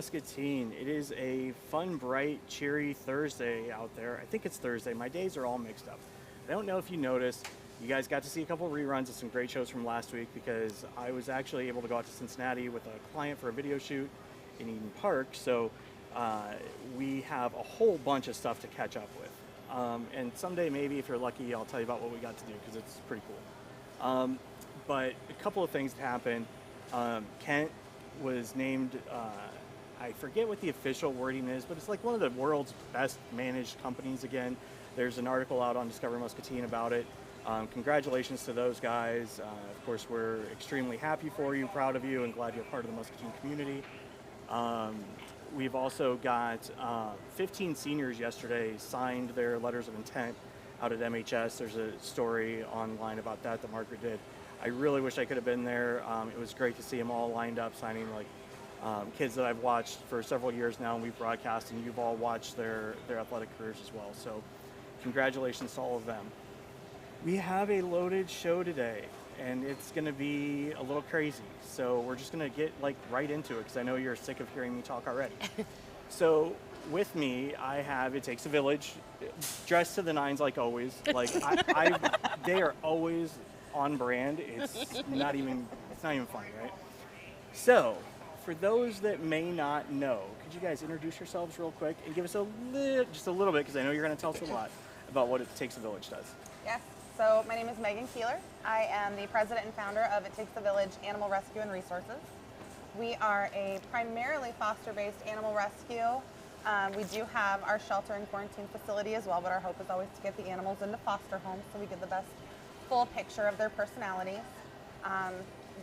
Muscatine. It is a fun, bright, cheery Thursday out there. I think it's Thursday. My days are all mixed up. I don't know if you noticed, you guys got to see a couple reruns of some great shows from last week because I was actually able to go out to Cincinnati with a client for a video shoot in Eden Park. So we have a whole bunch of stuff to catch up with. And someday, maybe if you're lucky, I'll tell you about what we got to do because it's pretty cool. But a couple of things happened. Kent was named, I forget what the official wording is, but it's like one of the world's best managed companies again. There's an article out on Discover Muscatine about it. Congratulations to those guys. Of course, we're extremely happy for you, proud of you, and glad you're part of the Muscatine community. We've also got 15 seniors yesterday signed their letters of intent out at MHS. There's a story online about that Margaret did. I really wish I could have been there. It was great to see them all lined up signing, like kids that I've watched for several years now, and we've broadcast, and you've all watched their athletic careers as well. So congratulations to all of them. We have a loaded show today, and it's going to be a little crazy. So we're just going to get right into it because I know you're sick of hearing me talk already. So with me, I have It Takes a Village, dressed to the nines like always. They are always on brand. It's not even funny, right? So for those that may not know, could you guys introduce yourselves real quick and give us just a little bit, because I know you're going to tell us a lot about what It Takes a Village does. Yes. So my name is Megan Keeler. I am the president and founder of It Takes a Village Animal Rescue and Resources. We are a primarily foster-based animal rescue. We do have our shelter and quarantine facility as well, but our hope is always to get the animals into foster homes so we get the best full picture of their personalities.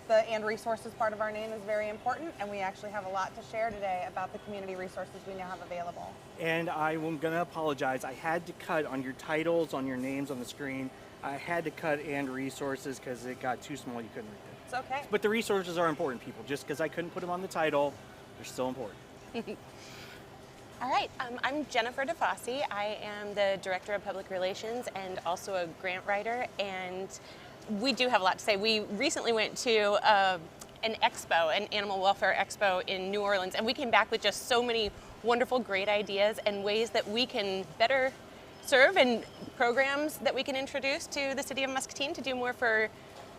The and resources part of our name is very important, and we actually have a lot to share today about the community resources we now have available. And I'm going to apologize. I had to cut on your titles, on your names on the screen. I had to cut and resources because it got too small. You couldn't read it. It's okay. But the resources are important, people. Just because I couldn't put them on the title, they're still important. All right, I'm Jennifer DeFossi. I am the Director of Public Relations and also a grant writer, and we do have a lot to say. We recently went to an expo, an animal welfare expo in New Orleans, and we came back with just so many wonderful, great ideas and ways that we can better serve and programs that we can introduce to the city of Muscatine to do more for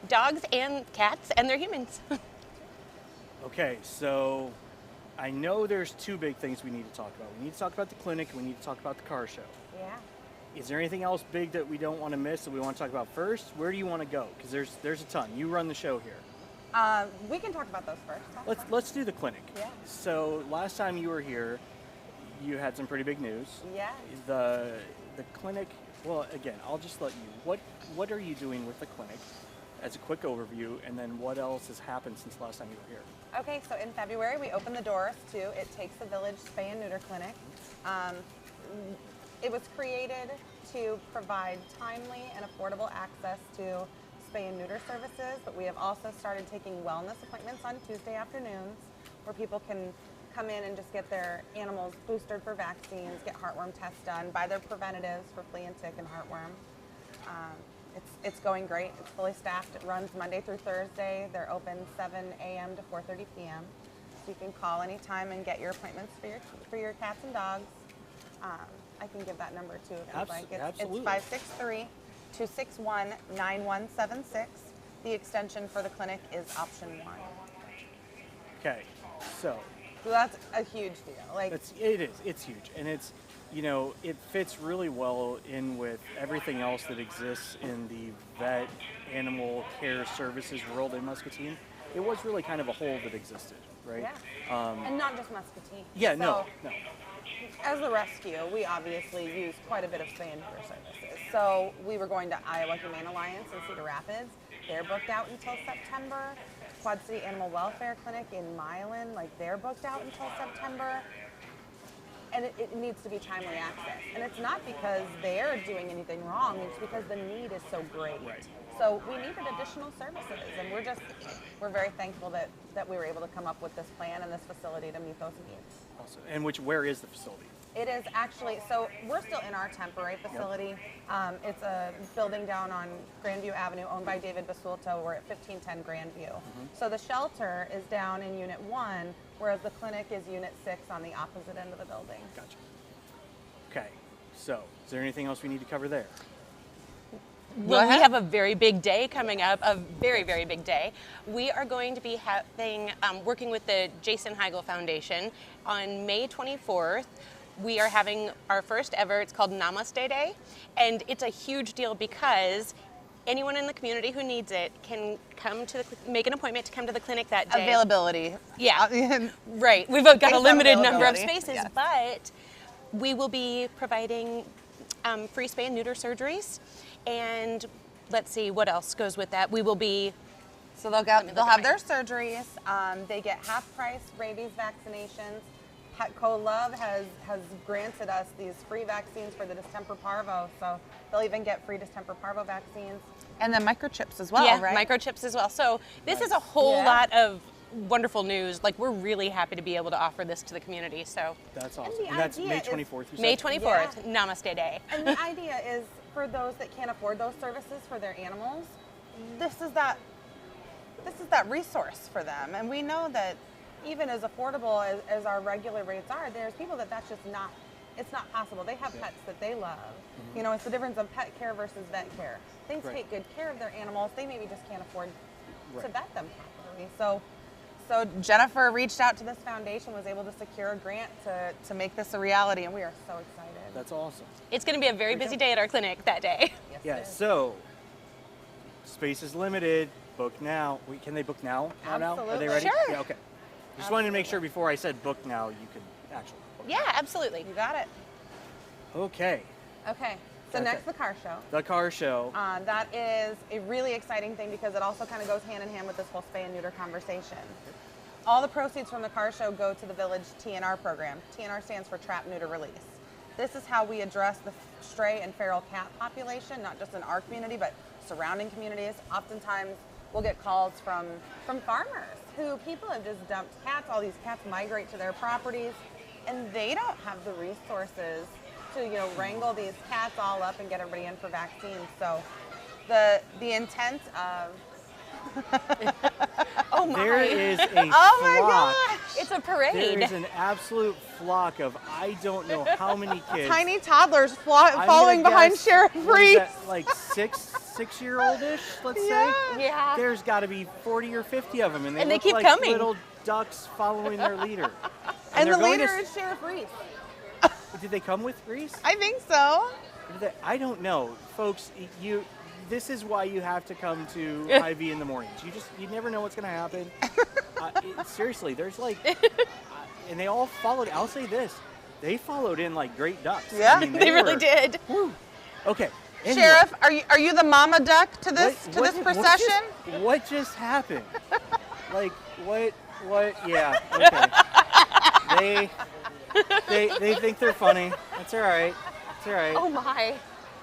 dogs and cats and their humans. Okay, so I know there's two big things we need to talk about. We need to talk about the clinic, and we need to talk about the car show. Yeah. Is there anything else big that we don't want to miss that we want to talk about first? Where do you want to go? Because there's a ton. You run the show here. We can talk about those first. Let's do the clinic. Yeah. So last time you were here, you had some pretty big news. Yeah. The clinic. Well, again, I'll just let you. What are you doing with the clinic? As a quick overview, and then what else has happened since last time you were here? Okay, so in February we opened the doors to It Takes a Village Spay and Neuter Clinic. It was created to provide timely and affordable access to spay and neuter services, but we have also started taking wellness appointments on Tuesday afternoons where people can come in and just get their animals boosted for vaccines, get heartworm tests done, buy their preventatives for flea and tick and heartworm. It's going great. It's fully staffed. It runs Monday through Thursday. They're open 7 a.m. to 4:30 p.m. So you can call anytime and get your appointments for your cats and dogs. I can give that number too if you'd like. Absolutely. It's 563-261-9176. The extension for the clinic is option 1. Okay, so that's a huge deal. It is. It's huge, and it's, it fits really well in with everything else that exists in the vet animal care services world in Muscatine. It was really kind of a hole that existed, right? Yeah. And not just Muscatine. Yeah, so, no. As a rescue, we obviously use quite a bit of spay and neuter services. So we were going to Iowa Humane Alliance in Cedar Rapids. They're booked out until September. Quad City Animal Welfare Clinic in Milan, they're booked out until September. And it needs to be timely access. And it's not because they're doing anything wrong, it's because the need is so great. Right. So we needed additional services, and we're very thankful that we were able to come up with this plan and this facility to meet those needs. Awesome. And where is the facility? It is actually, so we're still in our temporary facility. Yep. It's a building down on Grandview Avenue owned by David Basulto. We're at 1510 Grandview. Mm-hmm. So the shelter is down in Unit 1, whereas the clinic is Unit 6 on the opposite end of the building. Gotcha. Okay, so is there anything else we need to cover there? Well, we have a very big day coming up, a very, very big day. We are going to be working with the Jason Heigl Foundation on May 24th. We are having our first ever, it's called Namaste Day, and it's a huge deal because anyone in the community who needs it can come to make an appointment to come to the clinic that day. Availability. Yeah, right. We've got a limited number of spaces, yes. but we will be providing free spay and neuter surgeries. And let's see what else goes with that. We will be. So they'll have their surgeries. They get half price rabies vaccinations. Petco Love has granted us these free vaccines for the distemper parvo. So they'll even get free distemper parvo vaccines. And then microchips as well, yeah, right? Microchips as well. So this is a whole lot of wonderful news. Like, we're really happy to be able to offer this to the community. So that's awesome. And that's May 24th. You said? May 24th, Namaste Day. And the idea is for those that can't afford those services for their animals, this is that resource for them. And we know that even as affordable as our regular rates are, there's people that's just not, it's not possible. They have pets that they love. Mm-hmm. You know, it's the difference of pet care versus vet care. They take good care of their animals. They maybe just can't afford to vet them properly. So Jennifer reached out to this foundation, was able to secure a grant to make this a reality, and we are so excited. That's awesome. It's going to be a very busy day at our clinic that day. Yes, yeah, so space is limited. Book now. Can they book now? Absolutely. Are they ready? Sure. Yeah, okay. Just wanted to make sure before I said book now, you could actually book. Yeah, absolutely. You got it. Okay. Okay. So next, the car show. The car show. That is a really exciting thing because it also kind of goes hand in hand with this whole spay and neuter conversation. All the proceeds from the car show go to the Village TNR program. TNR stands for Trap, Neuter, Release. This is how we address the stray and feral cat population, not just in our community, but surrounding communities. Oftentimes, we'll get calls from farmers who people have just dumped cats. All these cats migrate to their properties, and they don't have the resources to, wrangle these cats all up and get everybody in for vaccines. So the intent of oh my! There is a oh my flock. gosh! It's a parade. There is an absolute flock of I don't know how many kids. Tiny toddlers following behind Sheriff Reese. Like six-year-oldish, let's Yeah. say. Yeah. There's got to be 40 or 50 of them, and they And they look keep like coming. little ducks following their leader. And they're the going leader to- is Sheriff Reese. Did they come with Reese? I think so. I don't know, folks. This is why you have to come to IV in the mornings. You never know what's going to happen. Seriously, there's and they all followed. I'll say this: they followed in like great ducks. Yeah, I mean, They really did. Whew. Okay. Anyway, Sheriff, are you the mama duck to this procession? What just happened? Like what? Yeah. Okay. They think they're funny. That's all right. It's all right. Oh my!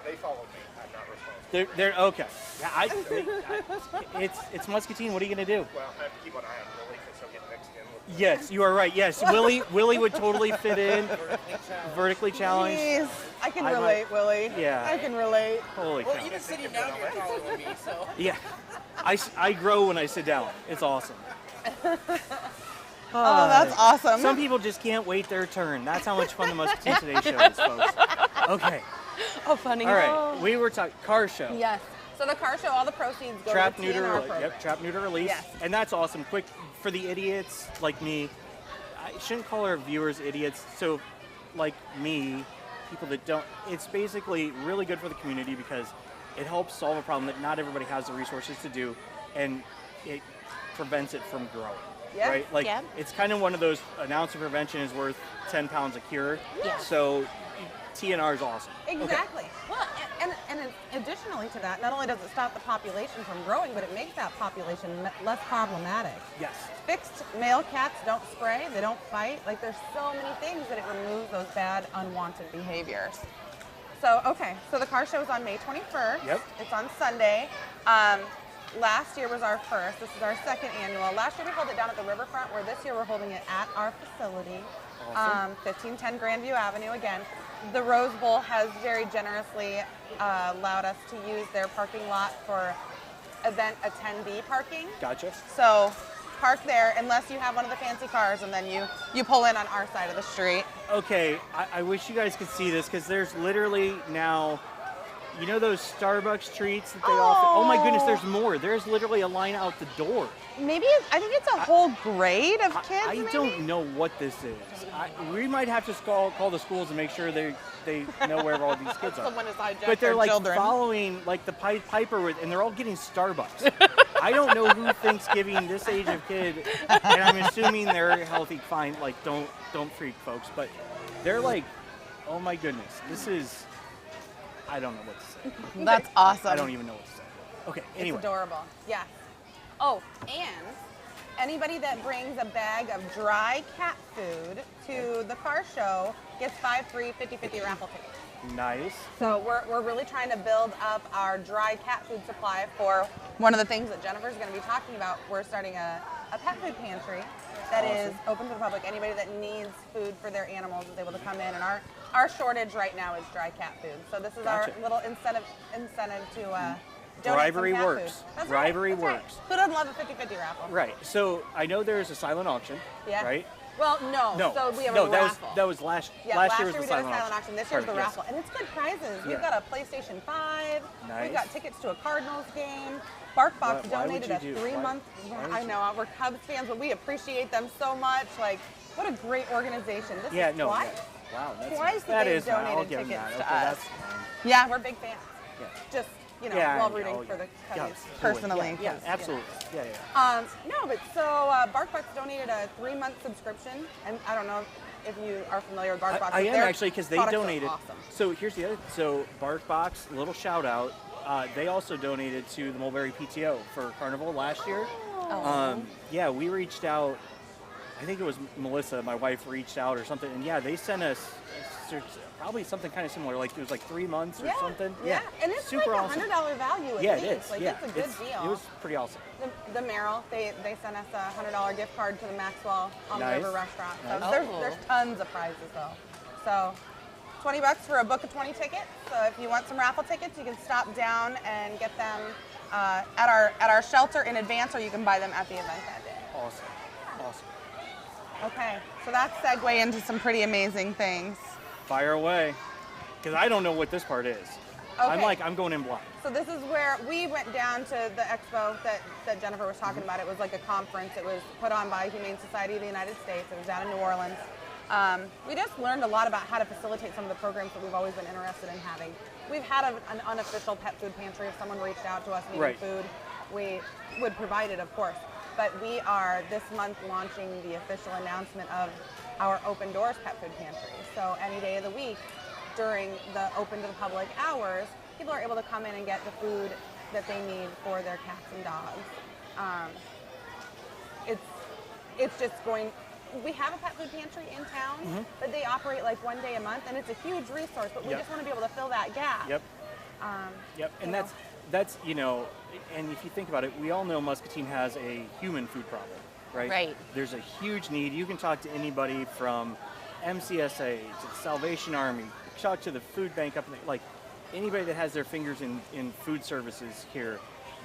They followed me. I'm not responsible. They're okay. Yeah, it's Muscatine. What are you gonna do? Well, I have to keep an eye on Willie because he'll get mixed in with Yes, you are right. Yes, Willie would totally fit in. Vertically challenged. Jeez, I can I relate, might- Willie. Yeah. I can relate. Holy cow. even sitting down here following me, so. Yeah. I grow when I sit down. It's awesome. Oh, that's awesome. Some people just can't wait their turn. That's how much fun the Muscatine Today show is, folks. Okay. Oh, funny. All right. We were talking car show. Yes. So the car show, all the proceeds go Trap, to the neuter, TNR program. yep, trap, neuter, release. Yes. And that's awesome. Quick, for the idiots like me, I shouldn't call our viewers idiots. So, like me, people that don't, it's basically really good for the community because it helps solve a problem that not everybody has the resources to do, and it prevents it from growing. Yeah. Right? Like, Yeah. it's kind of one of those, an ounce of prevention is worth 10 pounds of cure. Yeah. So, TNR is awesome. Okay. Exactly. Well, and additionally to that, not only does it stop the population from growing, but it makes that population less problematic. Yes. Fixed male cats don't spray, they don't fight. Like, there's so many things that it removes those bad, unwanted behaviors. So, okay, so the car show is on May 21st. Yep. It's on Sunday. Last year was our first. This is our second annual. Last year we held it down at the riverfront, where this year we're holding it at our facility, Awesome. 1510 Grandview Avenue. Again, the Rose Bowl has very generously allowed us to use their parking lot for event attendee parking. Gotcha. So park there unless you have one of the fancy cars, and then you pull in on our side of the street. Okay, I wish you guys could see this because there's literally now, you know those Starbucks treats that they offer? Oh my goodness, there's more. There's literally a line out the door. Maybe I think it's a whole grade of kids. I maybe? don't know what this is. We might have to call the schools and make sure they know where all these kids are. Someone has hijacked But they're their like children. following like the Piper with, and they're all getting Starbucks. I don't know who thinks giving this age of kid, and I'm assuming they're healthy, fine. Like don't freak, folks. But they're like, oh my goodness, this is. I don't know what to say. That's awesome. I don't even know what to say. Okay, anyway. It's adorable. Yes. Oh, and anybody that brings a bag of dry cat food to the car show gets 5 free 50/50 raffle tickets. Nice. So we're really trying to build up our dry cat food supply for one of the things that Jennifer's going to be talking about. We're starting a pet food pantry that is open to the public. Anybody that needs food for their animals is able to come in, and our shortage right now is dry cat food. So this is Gotcha. our little incentive to donate Bribery some cat works. food. That's Bribery right. That's works. Right. Who doesn't love a 50/50 raffle? Right. So I know there's a silent auction. Yeah. Right. Well, no. No. So we have no, a that raffle. that was last. Yeah, last year year was we the did a silent auction. This year's the Perfect, yes. raffle, and it's good prizes. We've Yeah. got a PlayStation 5. Nice. We've got tickets to a Cardinals game. BarkBox Why would donated you a do- 3-month. why would I you- know we're Cubs fans, but we appreciate them so much. Like, what a great organization. This Yeah. is No. twice. Yeah. Wow. That's Twice that they've is fine. I'll donated give them tickets that. to Okay, us. that's fine. Yeah, we're big fans. Yeah. Just Yeah, while I rooting know, for the yeah. Cubs Yeah, personally. Yeah, 'cause, absolutely. Yeah, yeah. No, but so BarkBox donated a 3-month subscription, and I don't know if you are familiar with BarkBox. I but am their actually because they products are donated. Awesome. So here's the other. So BarkBox, little shout out. They also donated to the Mulberry PTO for Carnival last year. Yeah, we reached out. I think it was Melissa, my wife, reached out or something, and yeah, they sent us probably something kind of similar. Like it was like 3 months or something. Yeah, and it's super like awesome. $100 value. At Yeah, least. it is. Like yeah, it's a good deal. It was pretty awesome. The Merrill, they sent us a $100 gift card to the Maxwell on the Nice. River restaurant. So Nice. there's tons of prizes though. So $20 for a book of 20 tickets. So if you want some raffle tickets, you can stop down and get them at our shelter in advance, or you can buy them at the event that day. Awesome. Awesome. Okay, so that's segue into some pretty amazing things. Fire away. Because I don't know what this part is. Okay. I'm going in blind. So this is where we went down to the expo that Jennifer was talking about. It was like a conference. It was put on by Humane Society of the United States. It was down in New Orleans. We just learned a lot about how to facilitate some of the programs that we've always been interested in having. We've had an unofficial pet food pantry. If someone reached out to us needing Right. food, we would provide it, of course. But we are this month launching the official announcement of our Open Doors Pet Food Pantry. So any day of the week, during the open to the public hours, people are able to come in and get the food that they need for their cats and dogs. It's just going. We have a pet food pantry in town, but they operate like one day a month, and it's a huge resource. But we Yep. just want to be able to fill that gap. Yep. Yep. And that's and if you think about it, we all know Muscatine has a human food problem, right? Right. There's a huge need. You can talk to anybody from MCSA to the Salvation Army, talk to the food bank up in like anybody that has their fingers in food services here,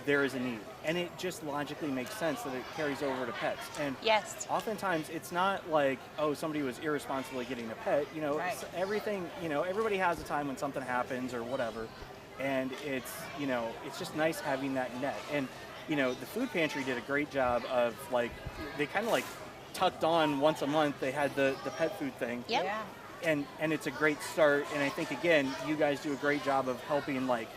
there is a need. And it just logically makes sense that it carries over to pets. And Yes. oftentimes it's not like, oh, somebody was irresponsibly getting a pet. You know, Right. everything, everybody has a time when something happens or whatever. And it's, it's just nice having that net. And, the food pantry did a great job of like, they kind of like tucked on once a month. They had the pet food thing. Yep. Yeah. And it's a great start. And I think, again, you guys do a great job of helping like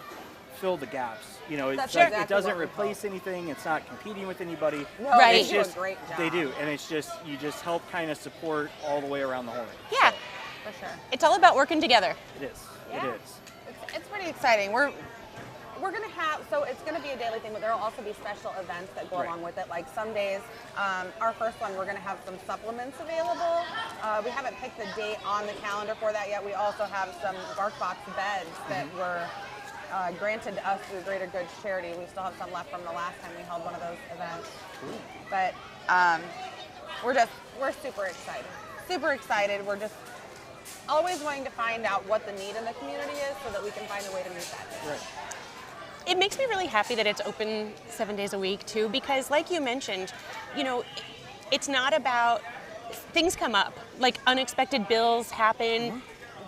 fill the gaps. It's That's like, exactly it doesn't what we replace anything. It's not competing with anybody. No, Right. they It's do just, a great job. they do. And it's just, you just help kind of support all the way around the horn. Yeah. For sure. It's all about working together. It is. Yeah. It is. It's pretty exciting. We're gonna have, so it's gonna be a daily thing, but there will also be special events that go Right. along with it. Like some days, our first one, we're gonna have some supplements available. We haven't picked the date on the calendar for that yet. We also have some BarkBox beds that were granted to us through Greater Good Charity. We still have some left from the last time we held one of those events. But we're super excited. Super excited. We're just always wanting to find out what the need in the community is so that we can find a way to meet that need. Right. It makes me really happy that it's open 7 days a week too, because like you mentioned, you know, it's not about, things come up, like unexpected bills happen,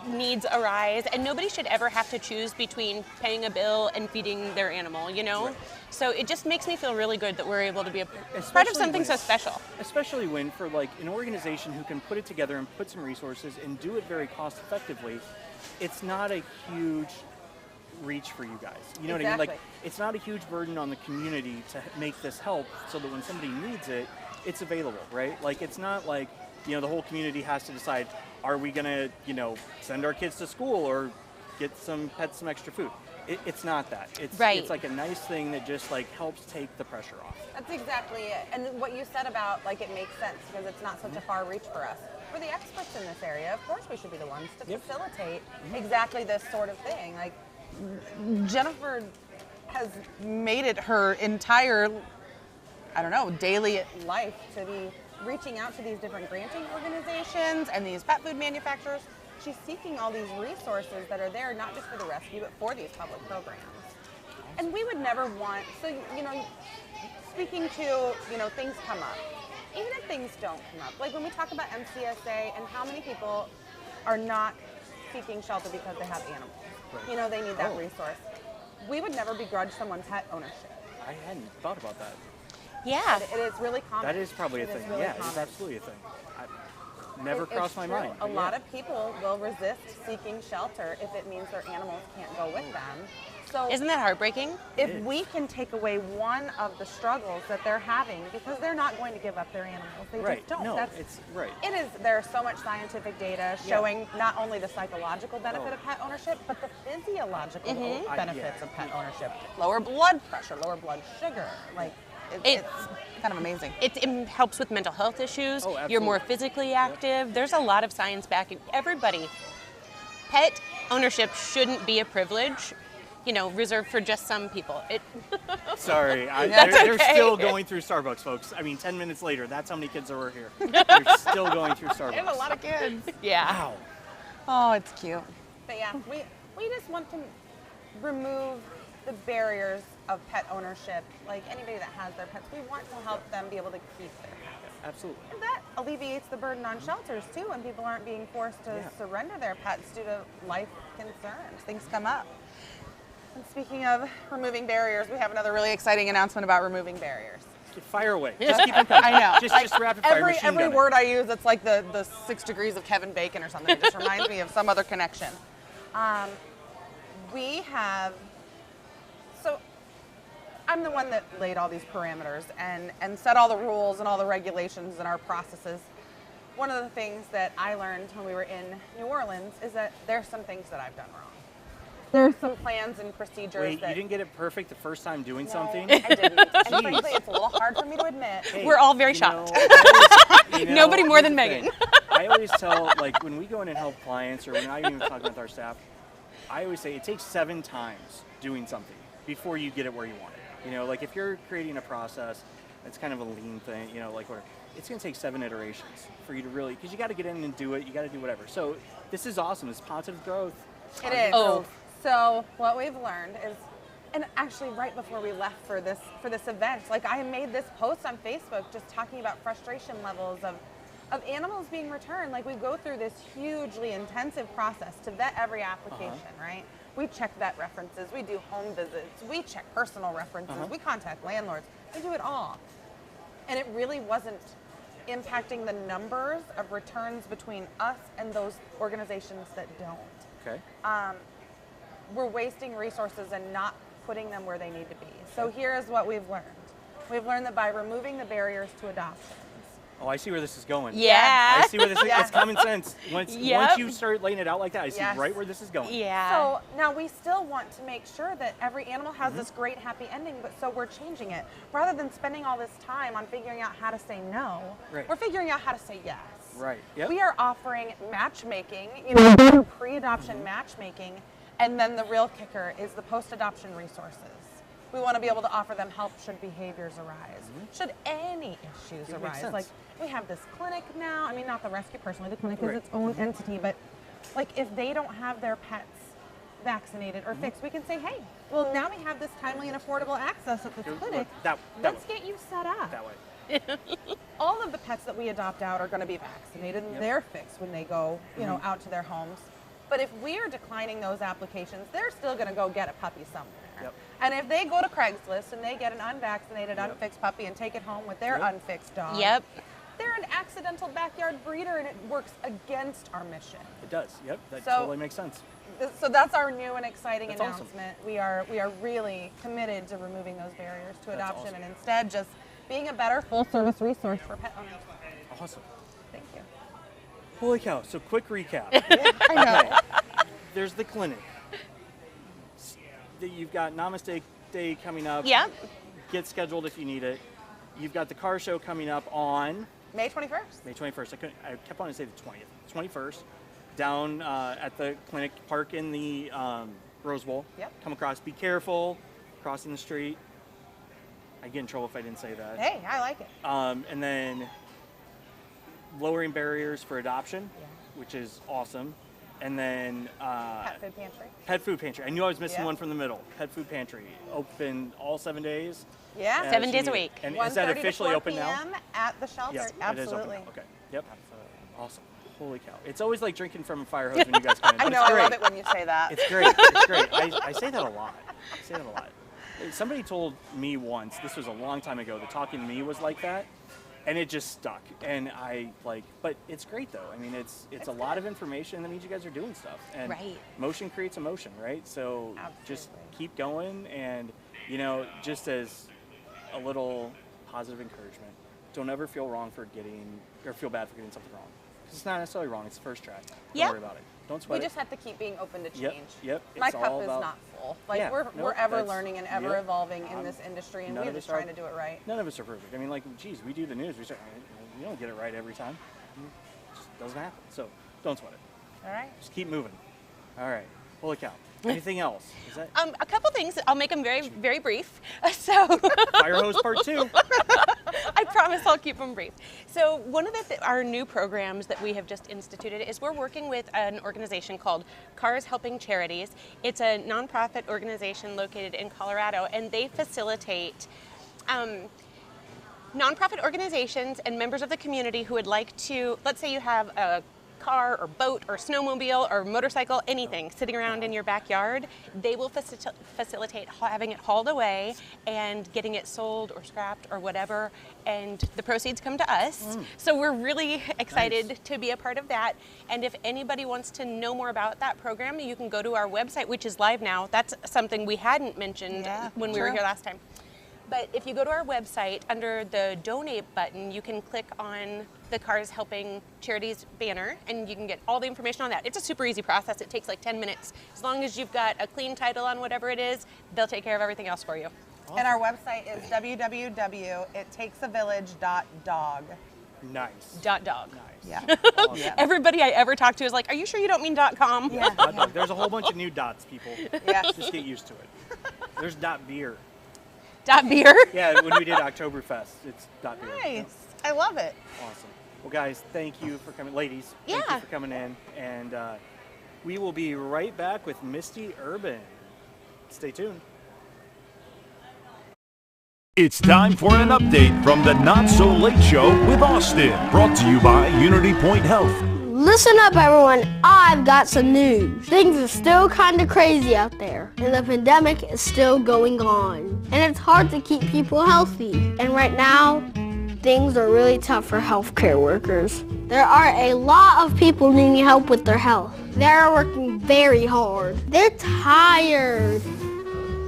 needs arise, and nobody should ever have to choose between paying a bill and feeding their animal, you know? Right. So it just makes me feel really good that we're able to be a part of Especially something when so it's- special. Especially when for like an organization who can put it together and put some resources and do it very cost effectively, it's not a huge reach for you guys. You know what I mean? Like, Exactly. it's not a huge burden on the community to make this help so that when somebody needs it, it's available, right? Like, it's not like, you know, the whole community has to decide, are we gonna, you know, send our kids to school or get some pets some extra food? It's not that. It's Right. It's like a nice thing that just like helps take the pressure off. That's exactly it. And what you said about, like, it makes sense because it's not such a far reach for us. We're the experts in this area. Of course we should be the ones to Yep. facilitate exactly this sort of thing. Like, Jennifer has made it her entire, I don't know, daily life to be reaching out to these different granting organizations and these pet food manufacturers. she's seeking all these resources that are there, not just for the rescue, but for these public programs. And we would never want, so, you know, speaking to, you know, things come up. Even if things don't come up, like when we talk about MCSA and how many people are not seeking shelter because they have animals. Right. You know, they need that Oh. resource. We would never begrudge someone pet ownership. I hadn't thought about that. Yeah. It is really common. That is probably a It is thing. really Yeah, it's common. absolutely a thing. Never It's crossed my true. mind. A but lot yeah. of people will resist seeking shelter if it means their animals can't go with them. So Isn't that heartbreaking? if is. we can take away one of the struggles that they're having, because they're not going to give up their animals, they Right. just don't. No, That's, it's right. it is. There's so much scientific data showing not only the psychological benefit Oh. of pet ownership, but the physiological benefits yeah. of pet ownership. Lower blood Pressure, lower blood sugar, like It- it's kind of amazing. It helps with mental health issues. Oh, You're more absolutely. physically active. There's a lot of science backing everybody. Pet ownership shouldn't be a privilege, you know, reserved for just some people. Sorry, That's they're okay. still going through Starbucks, folks. I mean, 10 minutes later, that's how many kids are here. They're still going through Starbucks. there's a lot of kids. Yeah. Wow. Oh, it's cute. But yeah, we just want to remove the barriers of pet ownership. Like anybody that has their pets, we want to help them be able to keep their pets. Absolutely. And that alleviates the burden on shelters too, when people aren't being forced to Yeah. surrender their pets due to life concerns. Things come up. And speaking of removing barriers, we have another really exciting announcement about removing barriers. Fire away. Just keep them coming. I know. Just rapid fire machine Every gun it. word I use, it's like the 6 degrees of Kevin Bacon or something. It just reminds me of some other connection. We have, so I'm the one that laid all these parameters and set all the rules and all the regulations and our processes. One of the things that I learned when we were in New Orleans is that there's some things that I've done wrong. There's some plans and procedures Wait, that you didn't get it perfect the first time doing No, something? I didn't. And Jeez. frankly, it's a little hard for me to admit. Hey, We're all very you shocked. know, I always- you know, Nobody more here's than the Megan. thing. I always tell, like, when we go in and help clients or when I even talk with our staff, I always say it takes 7 times doing something before you get it where you want it. You know, like if you're creating a process, it's kind of a lean thing, you know, like where it's going to take 7 iterations for you to really, because you got to get in and do it, you got to do whatever. So this is awesome. It's positive growth. It is. Oh. So what we've learned is, and actually right before we left for this event, like I made this post on Facebook just talking about frustration levels of animals being returned. Like we go through this hugely intensive process to vet every application, right? We check vet references, we do home visits, we check personal references, we contact landlords, we do it all. And it really wasn't impacting the numbers of returns between us and those organizations that don't. Okay. We're wasting resources and not putting them where they need to be. So here is what we've learned. We've learned that by removing the barriers to adoptions, Oh, I see where this is going. Yeah. I see where this is. Yeah. It's common sense. Once Yep. you start laying it out like that, I see Yes. right where this is going. Yeah. so now we still want to make sure that every animal has this great happy ending, but so we're changing it. Rather than spending all this time on figuring out how to say no, Right. we're figuring out how to say yes. Right. Yep. We are offering matchmaking, you know, pre-adoption matchmaking, and then the real kicker is the post-adoption resources. We want to be able to offer them help should behaviors arise, should any issues It makes arise. sense. Like we have this clinic now. I mean, not the rescue personally. The clinic is Right. its own entity, but like if they don't have their pets vaccinated or fixed, we can say, hey, well, now we have this timely and affordable access at this clinic. Let's get you set up. That way. All of the pets that we adopt out are going to be vaccinated and they're fixed when they go, you know, out to their homes. But if we are declining those applications, they're still going to go get a puppy somewhere. Yep. And if they go to Craigslist and they get an unvaccinated, unfixed puppy and take it home with their unfixed dog, they're an accidental backyard breeder and it works against our mission. It does. Yep. That totally makes sense. So that's our new and exciting That's announcement. Awesome. We are really committed to removing those barriers to adoption and instead just being a better full-service resource for pet owners. Awesome. Thank you. Holy cow. So quick recap. I know. There's the clinic. You've got Namaste Day coming up. Yep. Get scheduled if you need it. You've got the car show coming up on May 21st. May 21st. I kept wanting to say the 20th. 21st. Down at the clinic, park in the Rose Bowl. Yep. Come across. Be careful crossing the street. I'd get in trouble if I didn't say that. Hey, I like it. And then lowering barriers for adoption, which is awesome. And then Pet food pantry. Pet food pantry. I knew I was missing one from the middle. Pet food pantry. Open all 7 days. Yeah. 7 days a week. And is that 1:30 to officially 4 open now? p.m. at the shelter. Yes, Absolutely. it is open now. Okay. Yep. Awesome. Holy cow. It's always like drinking from a fire hose when you guys come in. I but know, it's I great. love it when you say that. It's great. It's great. I say that a lot. Somebody told me once, this was a long time ago, that talking to me was like that, and it just stuck. And but it's great though. I mean, it's a lot of information. That means you guys are doing stuff. And motion creates emotion, right? So just keep going, and just as a little positive encouragement, don't ever feel wrong for feel bad for getting something wrong. It's not necessarily wrong. It's the first try. Don't worry about it. Don't sweat We it. just have to keep being open to change. Yep. My It's cup all is about, not full. We're ever learning and ever evolving in this industry, and none we're of just us are- trying to do it right. None of us are perfect. I mean, we do the news. We don't get it right every time. It just doesn't happen. So don't sweat it. All right. Just keep moving. All right. Holy cow. Anything else? Is that A couple things. I'll make them very, very brief. So Fire Hose Part 2? I promise I'll keep them brief. So one of our new programs that we have just instituted is we're working with an organization called Cars Helping Charities. It's a nonprofit organization located in Colorado, and they facilitate nonprofit organizations and members of the community who would like to, let's say you have a car or boat or snowmobile or motorcycle, anything sitting around in your backyard, they will facilitate having it hauled away and getting it sold or scrapped or whatever, and the proceeds come to us. So we're really excited to be a part of that. And if anybody wants to know more about that program, you can go to our website, which is live now. That's something we hadn't mentioned when we were here last time. But if you go to our website, under the donate button, you can click on the Cars Helping Charities banner, and you can get all the information on that. It's a super easy process. It takes like 10 minutes. As long as you've got a clean title on whatever it is, they'll take care of everything else for you. Awesome. And our website is www.ittakesavillage.dog. Nice. .dog. Nice. Yeah. Awesome. Everybody I ever talk to is like, are you sure you don't mean .com? Yeah. .dog. There's a whole bunch of new dots, people. Yeah. Just get used to it. There's .beer. .beer? Yeah, when we did Oktoberfest, it's .beer. Nice. I love it. Awesome. Well, guys, thank you for coming. Ladies, thank you for coming in. And we will be right back with Misty Urban. Stay tuned. It's time for an update from the Not So Late Show with Austin, brought to you by Unity Point Health. Listen up, everyone. I've got some news. Things are still kind of crazy out there, and the pandemic is still going on. And it's hard to keep people healthy. And right now, things are really tough for healthcare workers. There are a lot of people needing help with their health. They're working very hard. They're tired.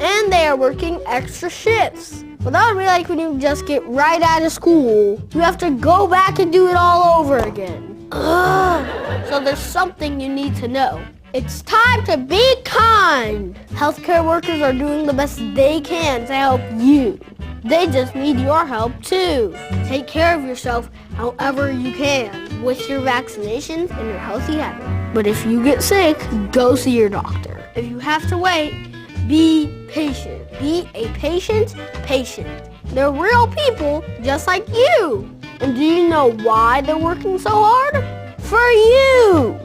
And they are working extra shifts. Well, that would be like when you just get right out of school. You have to go back and do it all over again. Ugh. So there's something you need to know. It's time to be kind. Healthcare workers are doing the best they can to help you. They just need your help too. Take care of yourself however you can with your vaccinations and your healthy habits. But if you get sick, go see your doctor. If you have to wait, be patient. Be a patient. They're real people just like you. And do you know why they're working so hard? For you.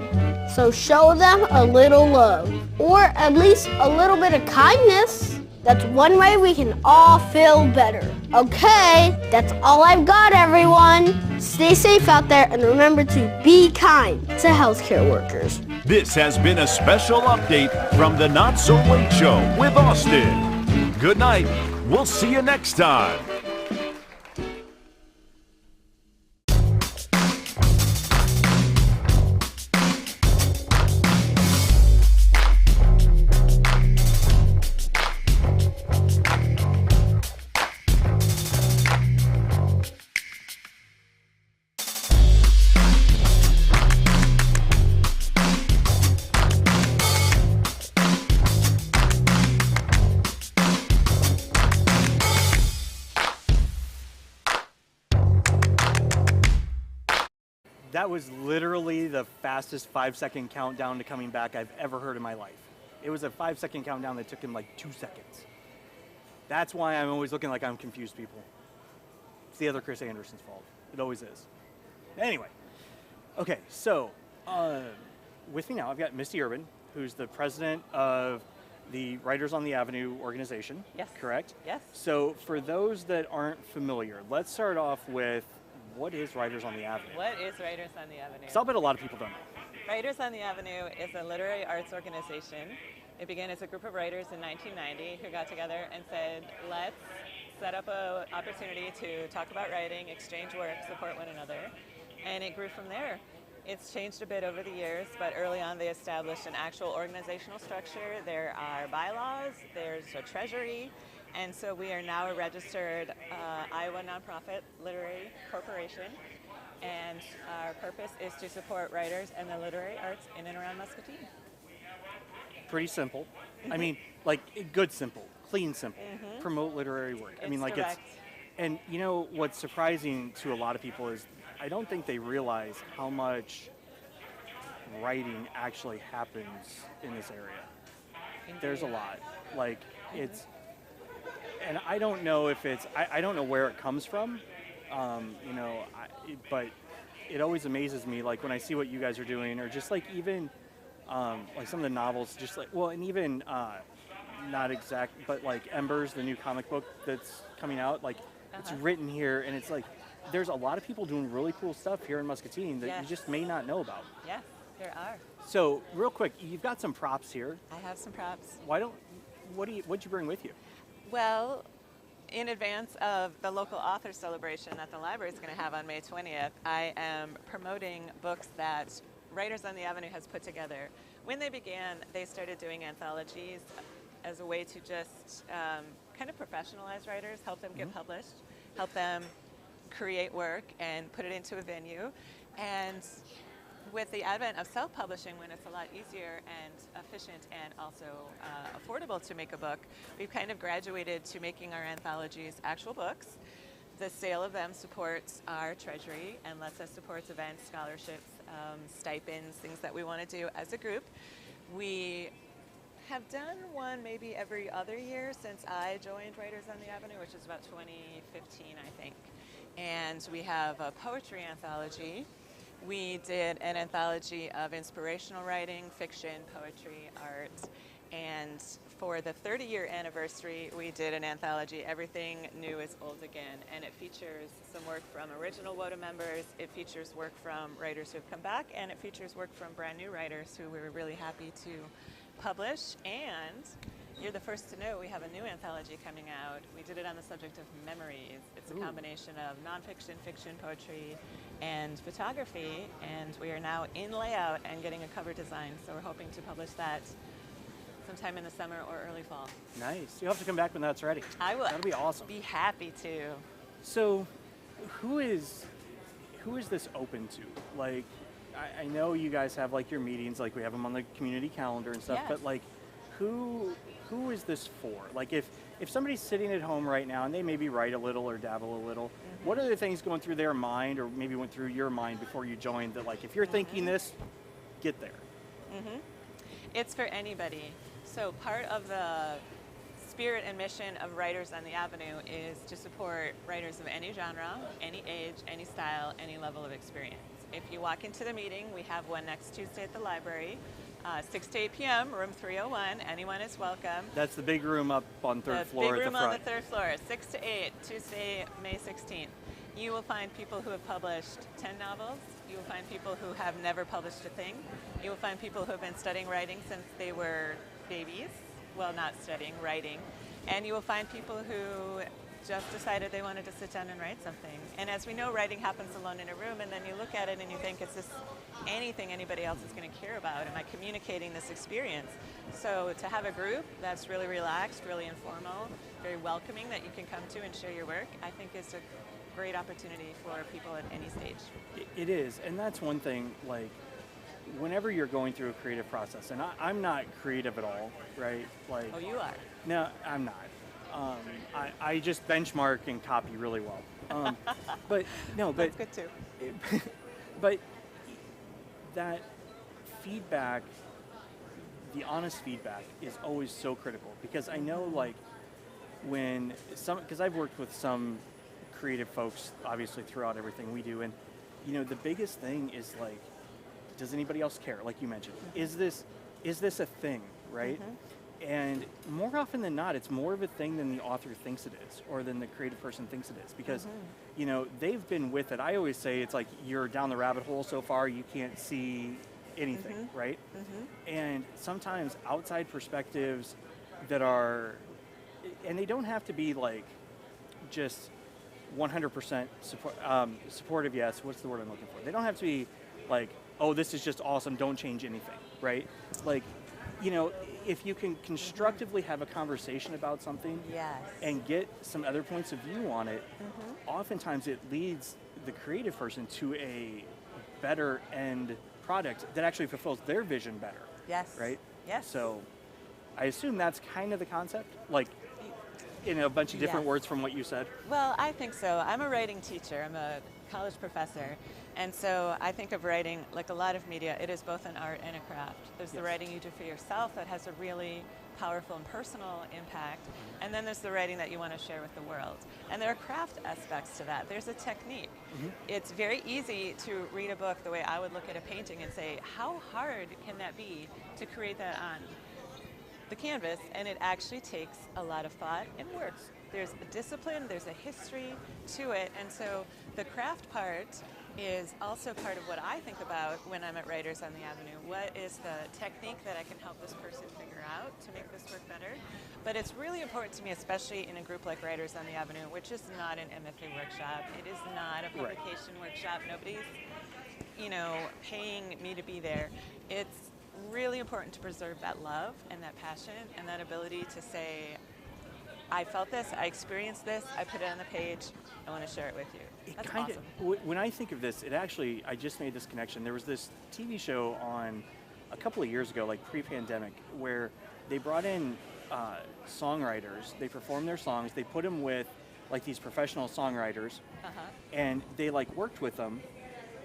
So show them a little love, or at least a little bit of kindness. That's one way we can all feel better. Okay, that's all I've got, everyone. Stay safe out there and remember to be kind to healthcare workers. This has been a special update from the Not So Late Show with Austin. Good night. We'll see you next time. That was literally the fastest 5-second countdown to coming back I've ever heard in my life. It was a 5-second countdown that took him like 2 seconds. That's why I'm always looking like I'm confused, people. It's the other Chris Anderson's fault. It always is. Anyway, okay, so with me now I've got Misty Urban, who's the president of the Writers on the Avenue organization. Yes. Correct? Yes. So for those that aren't familiar, let's start off with what is Writers on the Avenue? What is Writers on the Avenue? 'Cause I'll bet a lot of people don't know. Writers on the Avenue is a literary arts organization. It began as a group of writers in 1990 who got together and said, let's set up an opportunity to talk about writing, exchange work, support one another. And it grew from there. It's changed a bit over the years, but early on they established an actual organizational structure. There are bylaws, there's a treasury, and so we are now a registered Iowa nonprofit literary corporation, and our purpose is to support writers and the literary arts in and around Muscatine. Pretty simple. I mean, like good simple, clean simple. Promote literary work. I mean, like direct. and you know what's surprising to a lot of people is I don't think they realize how much writing actually happens in this area. There's a lot. Like it's, and I don't know if it's, I don't know where it comes from, you know, but it always amazes me, like when I see what you guys are doing, or just like even like some of the novels, just like, well, and even not exact, but like Embers, the new comic book that's coming out, like it's written here, and it's like there's a lot of people doing really cool stuff here in Muscatine that you just may not know about. Yes, there are. So real quick, you've got some props here. I have some props. What'd you bring with you? Well, in advance of the local author celebration that the library is going to have on May 20th, I am promoting books that Writers on the Avenue has put together. When they began, they started doing anthologies as a way to just kind of professionalize writers, help them get published, help them create work and put it into a venue. And with the advent of self-publishing, when it's a lot easier and efficient and also affordable to make a book, we've kind of graduated to making our anthologies actual books. The sale of them supports our treasury and lets us support events, scholarships, stipends, things that we want to do as a group. We have done one maybe every other year since I joined Writers on the Avenue, which is about 2015, I think. And we have a poetry anthology. We did an anthology of inspirational writing, fiction, poetry, art, and for the 30-year anniversary, we did an anthology, Everything New is Old Again, and it features some work from original WOTA members, it features work from writers who have come back, and it features work from brand new writers who we were really happy to publish. And you're the first to know we have a new anthology coming out. We did it on the subject of memories. It's a combination of nonfiction, fiction, poetry, and photography, and we are now in layout and getting a cover design, so we're hoping to publish that sometime in the summer or early fall. Nice. You'll have to come back when that's ready. I will. That'll be awesome. Be happy to. So, who is this open to? Like, I know you guys have like your meetings, like we have them on the community calendar and stuff, Yes. but like, who is this for? Like, if somebody's sitting at home right now and they maybe write a little or dabble a little, what are the things going through their mind, or maybe went through your mind before you joined, that like, if you're thinking this, get there? It's for anybody. So part of the spirit and mission of Writers on the Avenue is to support writers of any genre, any age, any style, any level of experience. If you walk into the meeting, we have one next Tuesday at the library, 6 to 8 p.m., room 301. Anyone is welcome. That's the big room up on third floor big at room the front. on the third floor, 6 to 8, Tuesday, May 16th. You will find people who have published 10 novels. You will find people who have never published a thing. You will find people who have been studying writing since they were babies. Well, not studying, writing. And you will find people who just decided they wanted to sit down and write something. And as we know, writing happens alone in a room, and then you look at it and you think, is this anything anybody else is going to care about? Am I communicating this experience? So to have a group that's really relaxed, really informal, very welcoming, that you can come to and share your work, I think is a great opportunity for people at any stage. It is, and that's one thing, like, whenever you're going through a creative process, and I'm not creative at all, right? Like, Oh, you are? No, I'm not. I just benchmark and copy really well. But That's good too. but that feedback, the honest feedback, is always so critical, because I know, like, when because I've worked with some creative folks, obviously, throughout everything we do, and the biggest thing is, like, does anybody else care? Like you mentioned, is this a thing, right? And more often than not, it's more of a thing than the author thinks it is, or than the creative person thinks it is, because they've been with it. I always say it's like you're down the rabbit hole so far you can't see anything, right? And sometimes outside perspectives that are, and they don't have to be like just 100% supportive. Yes, what's the word I'm looking for? They don't have to be like, oh, this is just awesome, don't change anything, right? Like, if you can constructively have a conversation about something, Yes. and get some other points of view on it, oftentimes it leads the creative person to a better end product that actually fulfills their vision better. Yes. Right? Yes. So I assume that's kind of the concept, like in a bunch of different Yes. words from what you said. Well, I think so. I'm a writing teacher. I'm a college professor. And so I think of writing, like a lot of media, it is both an art and a craft. There's the writing you do for yourself that has a really powerful and personal impact. And then there's the writing that you want to share with the world. And there are craft aspects to that. There's a technique. It's very easy to read a book the way I would look at a painting and say, how hard can that be to create that on the canvas? And it actually takes a lot of thought and work. There's a discipline, there's a history to it, and so the craft part is also part of what I think about when I'm at Writers on the Avenue. What is the technique that I can help this person figure out to make this work better? But it's really important to me, especially in a group like Writers on the Avenue, which is not an MFA workshop. It is not a publication workshop. Nobody's, paying me to be there. It's really important to preserve that love and that passion and that ability to say, I felt this, I experienced this, I put it on the page, I want to share it with you. That's awesome. When I think of this, I just made this connection. There was this TV show on a couple of years ago, like pre-pandemic, where they brought in songwriters, they performed their songs, they put them with like these professional songwriters, and they like worked with them,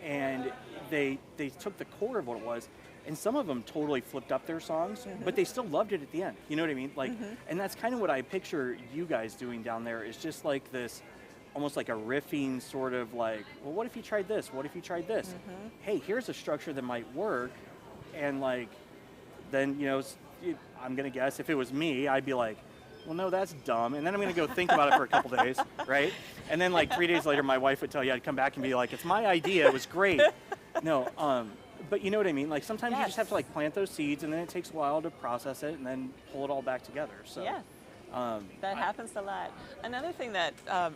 and they took the core of what it was, and some of them totally flipped up their songs, but they still loved it at the end. You know what I mean? Like, and that's kind of what I picture you guys doing down there, is just like this, almost like a riffing sort of like, well, what if you tried this? What if you tried this? Hey, here's a structure that might work. And like, then, I'm going to guess if it was me, I'd be like, well, no, that's dumb. And then I'm going to go think about it for a couple days, right? And then like 3 days later, my wife would tell you, I'd come back and be like, it's my idea. It was great. No, but you know what I mean? Like sometimes you just have to like plant those seeds, and then it takes a while to process it and then pull it all back together. So that happens a lot. Another thing that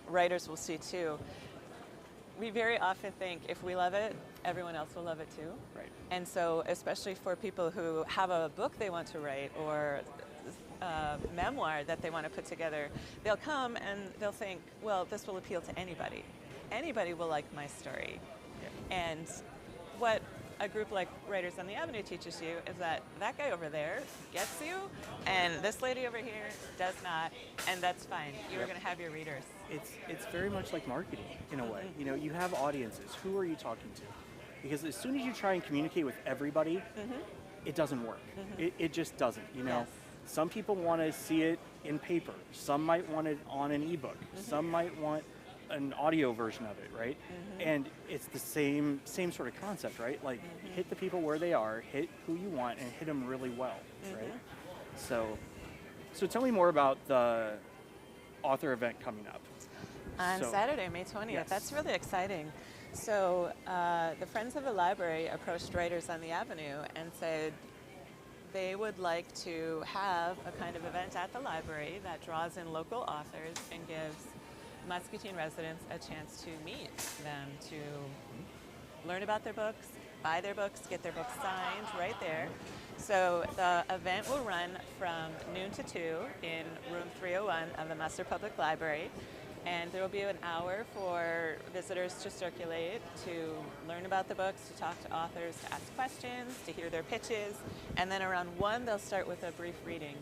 writers will see too, we very often think if we love it, everyone else will love it too. Right. And so especially for people who have a book they want to write or a memoir that they want to put together, they'll come and they'll think, well, this will appeal to anybody. Anybody will like my story. And what a group like Writers on the Avenue teaches you is that that guy over there gets you, and this lady over here does not, and that's fine. You are going to have your readers. It's very much like marketing in a way. You have audiences. Who are you talking to? Because as soon as you try and communicate with everybody, it doesn't work. It just doesn't. Yes. Some people want to see it in paper. Some might want it on an ebook. Some might want an audio version of it, right? And it's the same sort of concept, right? Like hit the people where they are, hit who you want, and hit them really well, right? So tell me more about the author event coming up. On Saturday, May 20th. Yes. That's really exciting. So the Friends of the Library approached Writers on the Avenue and said they would like to have a kind of event at the library that draws in local authors and gives Muscatine residents a chance to meet them, to learn about their books, buy their books, get their books signed right there. So the event will run from noon to 2 in room 301 of the Musser Public Library. And there will be an hour for visitors to circulate, to learn about the books, to talk to authors, to ask questions, to hear their pitches. And then around 1, they'll start with a brief reading.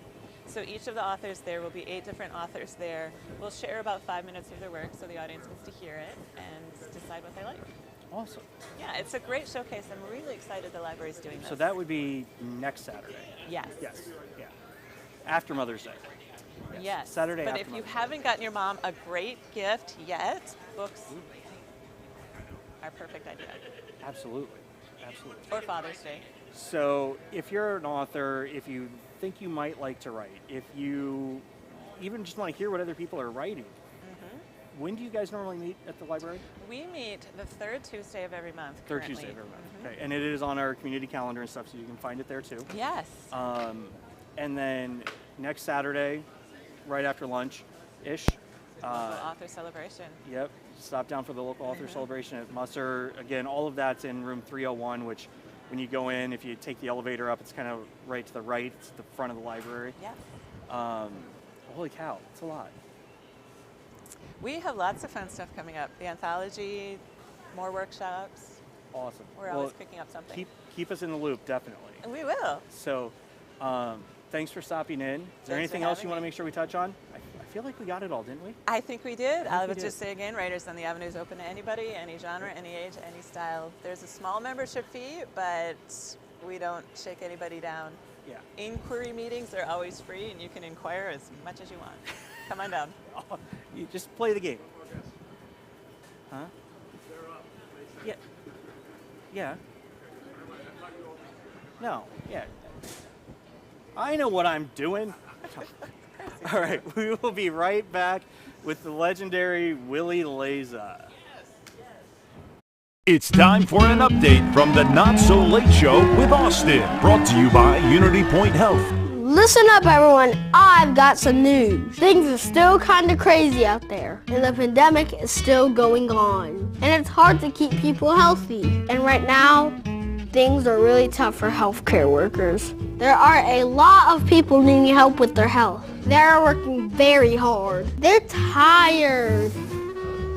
So each of the authors there will be 8 different authors there. We'll share about 5 minutes of their work so the audience gets to hear it and decide what they like. Awesome. Yeah, it's a great showcase. I'm really excited the library's doing this. So that would be next Saturday. Yes. Yes. Yeah. After Mother's Day. Yes. Saturday But after if you Mother's Day. haven't gotten your mom a great gift yet, books are a perfect idea. Absolutely. Absolutely. Or Father's Day. So if you're an author, if you think you might like to write, if you even just want to hear what other people are writing, when do you guys normally meet at the library? We meet the third Tuesday of every month. Third currently. Tuesday of every month. Okay. And it is on our community calendar and stuff, so you can find it there too. Yes. And then next Saturday, right after lunch-ish. Local author celebration. Yep. Stop down for the local author celebration at Musser. Again, all of that's in room 301, which when you go in, if you take the elevator up, it's kind of right to the right. It's the front of the library. Yeah. Holy cow, it's a lot. We have lots of fun stuff coming up. The anthology, more workshops. Awesome. We're always picking up something. Keep us in the loop, definitely. And we will. So, thanks for stopping in. Is there anything else you want to make sure we touch on? I feel like we got it all, didn't we? I think we did. I we would did. just say again, Writers on the Avenue is open to anybody, any genre, any age, any style. There's a small membership fee, but we don't shake anybody down. Yeah. Inquiry meetings are always free, and you can inquire as much as you want. Come on down. You just play the game. Huh? Yeah. Yeah. No. Yeah. I know what I'm doing. All right. We will be right back with the legendary Willie Leza. It's time for an update from the Not So Late Show with Austin, brought to you by Unity Point Health. Listen up, everyone. I've got some news. Things are still kind of crazy out there, and the pandemic is still going on. And it's hard to keep people healthy. And right now, things are really tough for healthcare workers. There are a lot of people needing help with their health. They're working very hard. They're tired.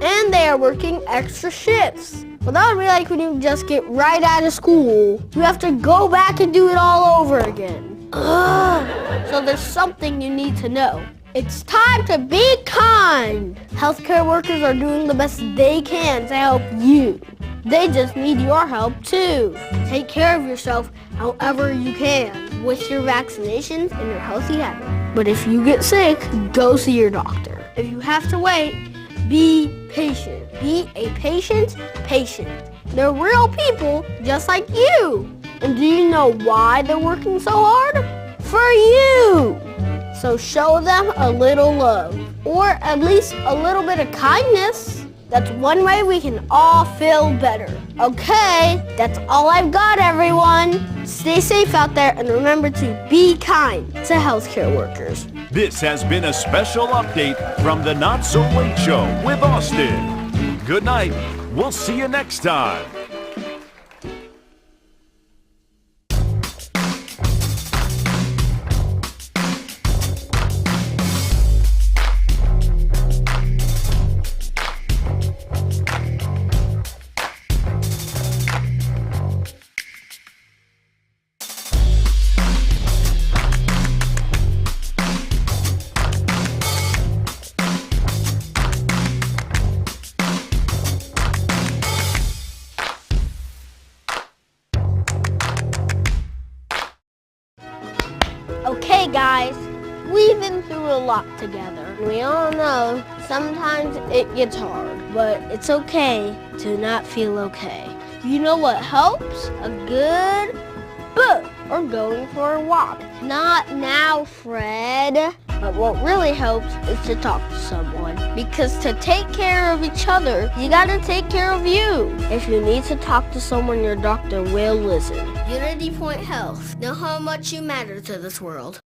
And they are working extra shifts. Well, that would be like when you just get right out of school. You have to go back and do it all over again. Ugh. So there's something you need to know. It's time to be kind. Healthcare workers are doing the best they can to help you. They just need your help too. Take care of yourself however you can with your vaccinations and your healthy habits. But if you get sick, go see your doctor. If you have to wait, be patient. Be a patient. They're real people just like you. And do you know why they're working so hard? For you. So show them a little love, or at least a little bit of kindness. That's one way we can all feel better. Okay, that's all I've got, everyone. Stay safe out there and remember to be kind to healthcare workers. This has been a special update from the Not So Late Show with Austin. Good night. We'll see you next time. Okay, guys, we've been through a lot together. We all know sometimes it gets hard. but it's okay to not feel okay. You know what helps? A good book or going for a walk. Not now, Fred. But what really helps is to talk to someone. Because to take care of each other, you gotta take care of you. If you need to talk to someone, your doctor will listen. Unity Point Health. Know how much you matter to this world.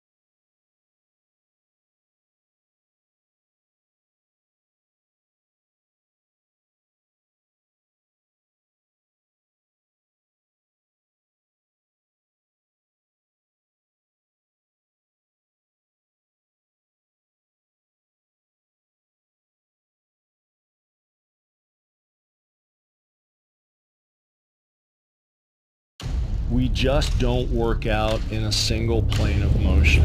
We just don't work out in a single plane of motion.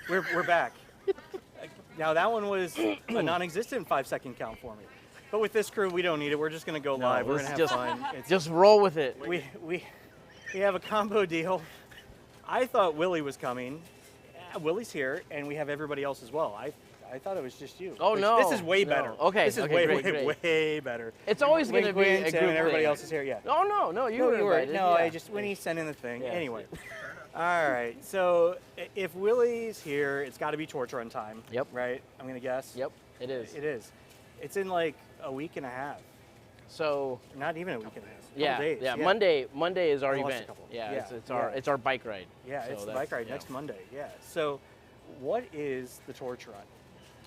We're back. Now that one was a non-existent 5-second count for me. But with this crew, we don't need it. We're just gonna go live. We're gonna have fun. Just roll with it. We have a combo deal. I thought Willie was coming. Willie's here, and we have everybody else as well. I thought it was just you. Oh, no. This is way No. better. Okay, This is okay, way, great, way, great. way better. It's always going to be a group and everybody thing. else is here. Yeah. Oh, no, you were invited. No, yeah. I just when he sent in the thing. Yeah. Anyway. All right. So if Willie's here, it's got to be torch run time. Yep. Right. I'm gonna guess. Yep, it is. It is. It's in like a week and a half. So Not even a week and a half. yeah, Couple days. yeah. Monday is our Oh, it's a event. couple. Yeah, Yeah, it's our bike ride. Yeah, So it's the that's- bike ride yeah. next Monday. Yeah. So, what is the torch run?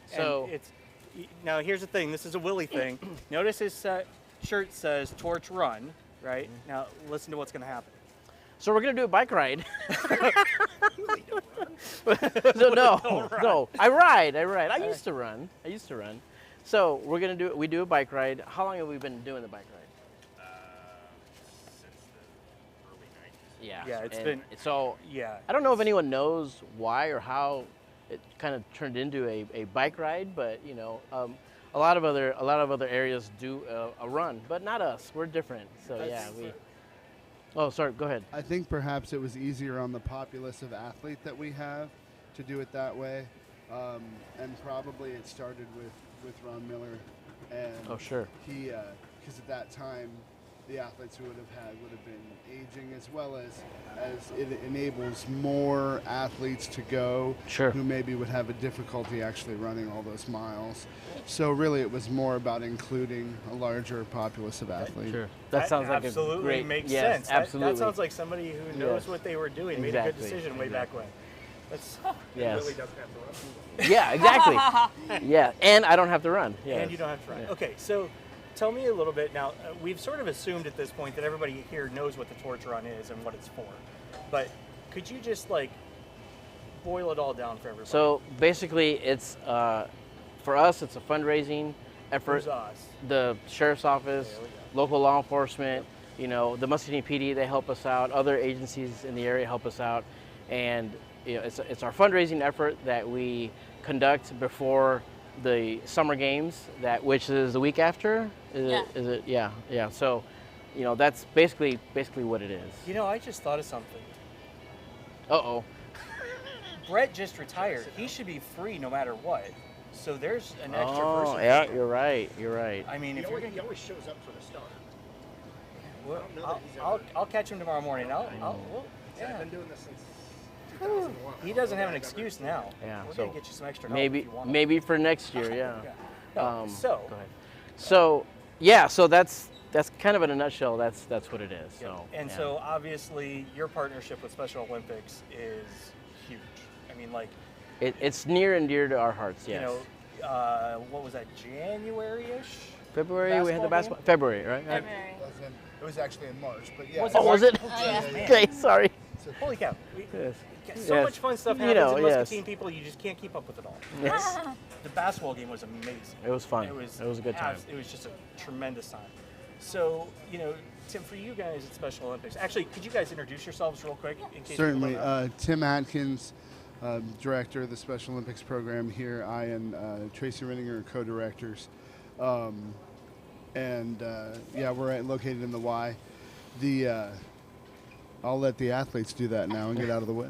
So- and it's now here's the thing. This is a Willie thing. Notice his shirt says torch run. Right Mm-hmm. now, listen to what's going to happen. So we're gonna do a bike ride. So no. I ride. I used to run. So we're gonna we do a bike ride. How long have we been doing the bike ride? Since the early 90s. Yeah. Yeah, it's and been- so. Yeah. I don't know if anyone knows why or how it kind of turned into a bike ride, but you know, a lot of other areas do a run, but not us. We're different. So yeah, we. Oh, sorry. Go ahead. I think perhaps it was easier on the populace of athlete that we have to do it that way, and probably it started with Ron Miller, and Oh, sure. he because at that time the athletes who would have been aging, as well as it enables more athletes to go Sure. who maybe would have a difficulty actually running all those miles. So really it was more about including a larger populace of athletes. Sure. That sounds like absolutely a great. makes yes, sense. Absolutely. That sounds like somebody who knows Yes. what they were doing, made a good Exactly. decision way back when. That's Yes. Really doesn't have to run. Yeah. Exactly. Yeah. And I don't have to run. Yeah. And you don't have to run. Yeah. Okay, so tell me a little bit now. We've sort of assumed at this point that everybody here knows what the torch run is and what it's for. But could you just like boil it all down for everybody? So basically, it's for us. It's a fundraising effort. Who's us? The sheriff's office, There we go. local law enforcement. You know, the Muscatine PD. They help us out. Other agencies in the area help us out, and you know, it's our fundraising effort that we conduct before the summer games, which is the week after. Is it? Yeah. So, you know, that's basically what it is. You know, I just thought of something. Uh-oh. Brett just retired. He should be free no matter what. So there's an extra Oh, person. yeah, you're right. I mean, if you're He gonna, always shows up for the start. well, don't know that he's I'll catch him tomorrow morning. Well, I've yeah. been doing this since 2001. He doesn't have an excuse now. Yeah, We're so gonna get you some extra help if you want. maybe for next year, yeah. No, so Go ahead. So, yeah, so that's kind of in a nutshell. That's what it is. So, and yeah. so obviously your partnership with Special Olympics is huge. I mean, like, it's near and dear to our hearts. Yes. you know, what was that, January-ish? February we had the basketball. February, right? It was actually in March, but yeah. Oh, was it? Okay, sorry. Holy cow. Yes. So much fun stuff happens in Muscatine, people. You just can't keep up with it all. Yes. The basketball game was amazing. It was fun. It was a good time. It was just a tremendous time. So, Tim, for you guys at Special Olympics, actually, could you guys introduce yourselves real quick? In case Certainly. people don't know? Tim Atkins, director of the Special Olympics program here. I and Tracy Renninger are co-directors. We're located in the Y. I'll let the athletes do that now and get out of the way.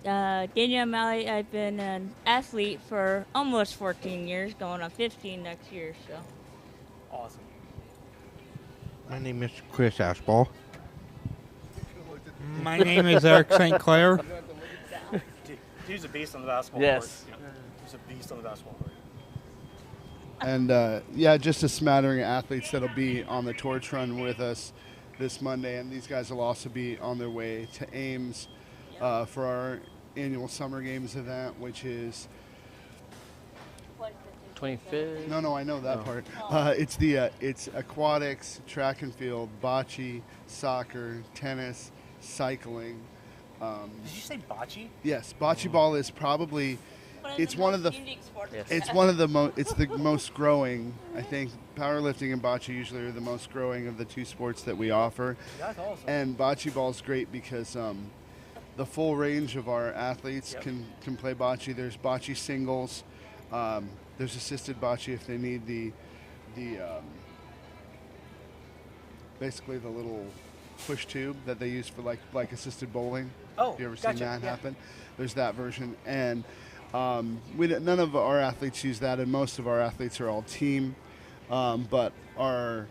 Danielle O'Malley, I've been an athlete for almost 14 years, going on 15 next year. So. Awesome. My name is Chris Ashball. My name is Eric St. Clair. He's a beast on the basketball court. He's a beast on the basketball court. And just a smattering of athletes that'll be on the torch run with us this Monday, and these guys will also be on their way to Ames for our annual Summer Games event, which is 25th. No, I know that part. It's aquatics, track and field, bocce, soccer, tennis, cycling. Did you say bocce? Yes, bocce ball is probably. It's one of the. It's one of the It's the most growing. I think powerlifting and bocce usually are the most growing of the two sports that we offer. That's awesome. And bocce ball is great because the full range of our athletes can play bocce. There's bocce singles. There's assisted bocce if they need the basically the little push tube that they use for like assisted bowling. Oh, have you ever gotcha. seen that happen? There's that version, and none of our athletes use that, and most of our athletes are all team. But our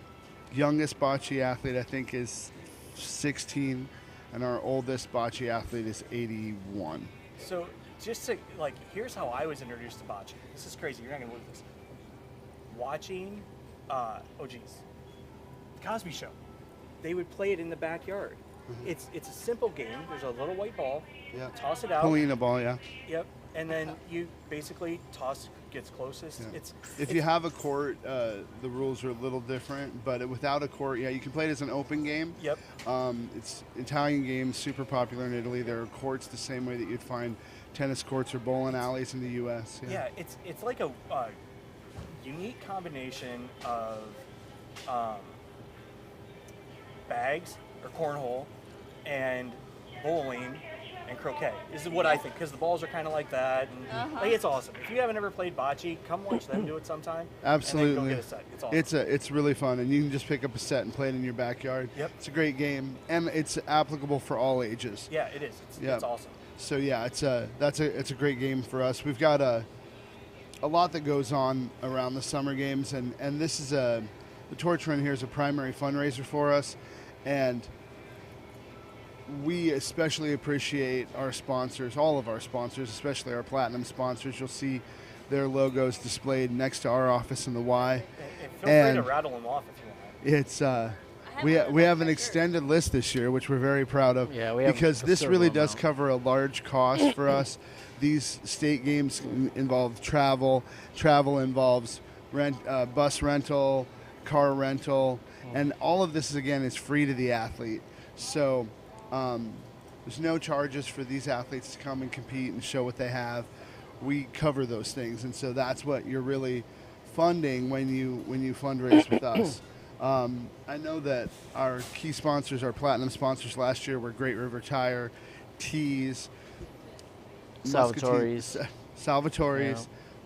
youngest bocce athlete, I think, is 16, and our oldest bocce athlete is 81. So just to, here's how I was introduced to bocce. This is crazy. You're not going to believe this. Watching, Cosby Show. They would play it in the backyard. Mm-hmm. It's a simple game. There's a little white ball. Yeah. Toss it out. Polina ball, yeah. Yep. And then you basically toss gets closest. Yeah. If you have a court, the rules are a little different. But without a court, you can play it as an open game. Yep. It's Italian games, super popular in Italy. There are courts the same way that you'd find tennis courts or bowling alleys in the U.S. Yeah, it's like a unique combination of bags or cornhole and bowling and croquet. This is what I think, because the balls are kind of like that, and it's awesome. If you haven't ever played bocce, come watch them do it sometime. Absolutely. And then go get a set. It's awesome. It's really fun, and you can just pick up a set and play it in your backyard. Yep. It's a great game, and it's applicable for all ages. Yeah, it is. It's awesome. So yeah, it's a great game for us. We've got a lot that goes on around the summer games, and this is the torch run here is a primary fundraiser for us, and we especially appreciate our sponsors, all of our sponsors, especially our platinum sponsors. You'll see their logos displayed next to our office in the Y. And feel free to rattle them off if you want. It's we have an extended list this year, which we're very proud of. Yeah, we have because this really does amount. cover a large cost for us. These state games involve travel. Travel involves bus rental, car rental, and all of this is free to the athlete. So there's no charges for these athletes to come and compete and show what they have. We cover those things, and so that's what you're really funding when you fundraise with us. I know that our key sponsors, our platinum sponsors last year were Great River Tire, Tees, Salvatore's,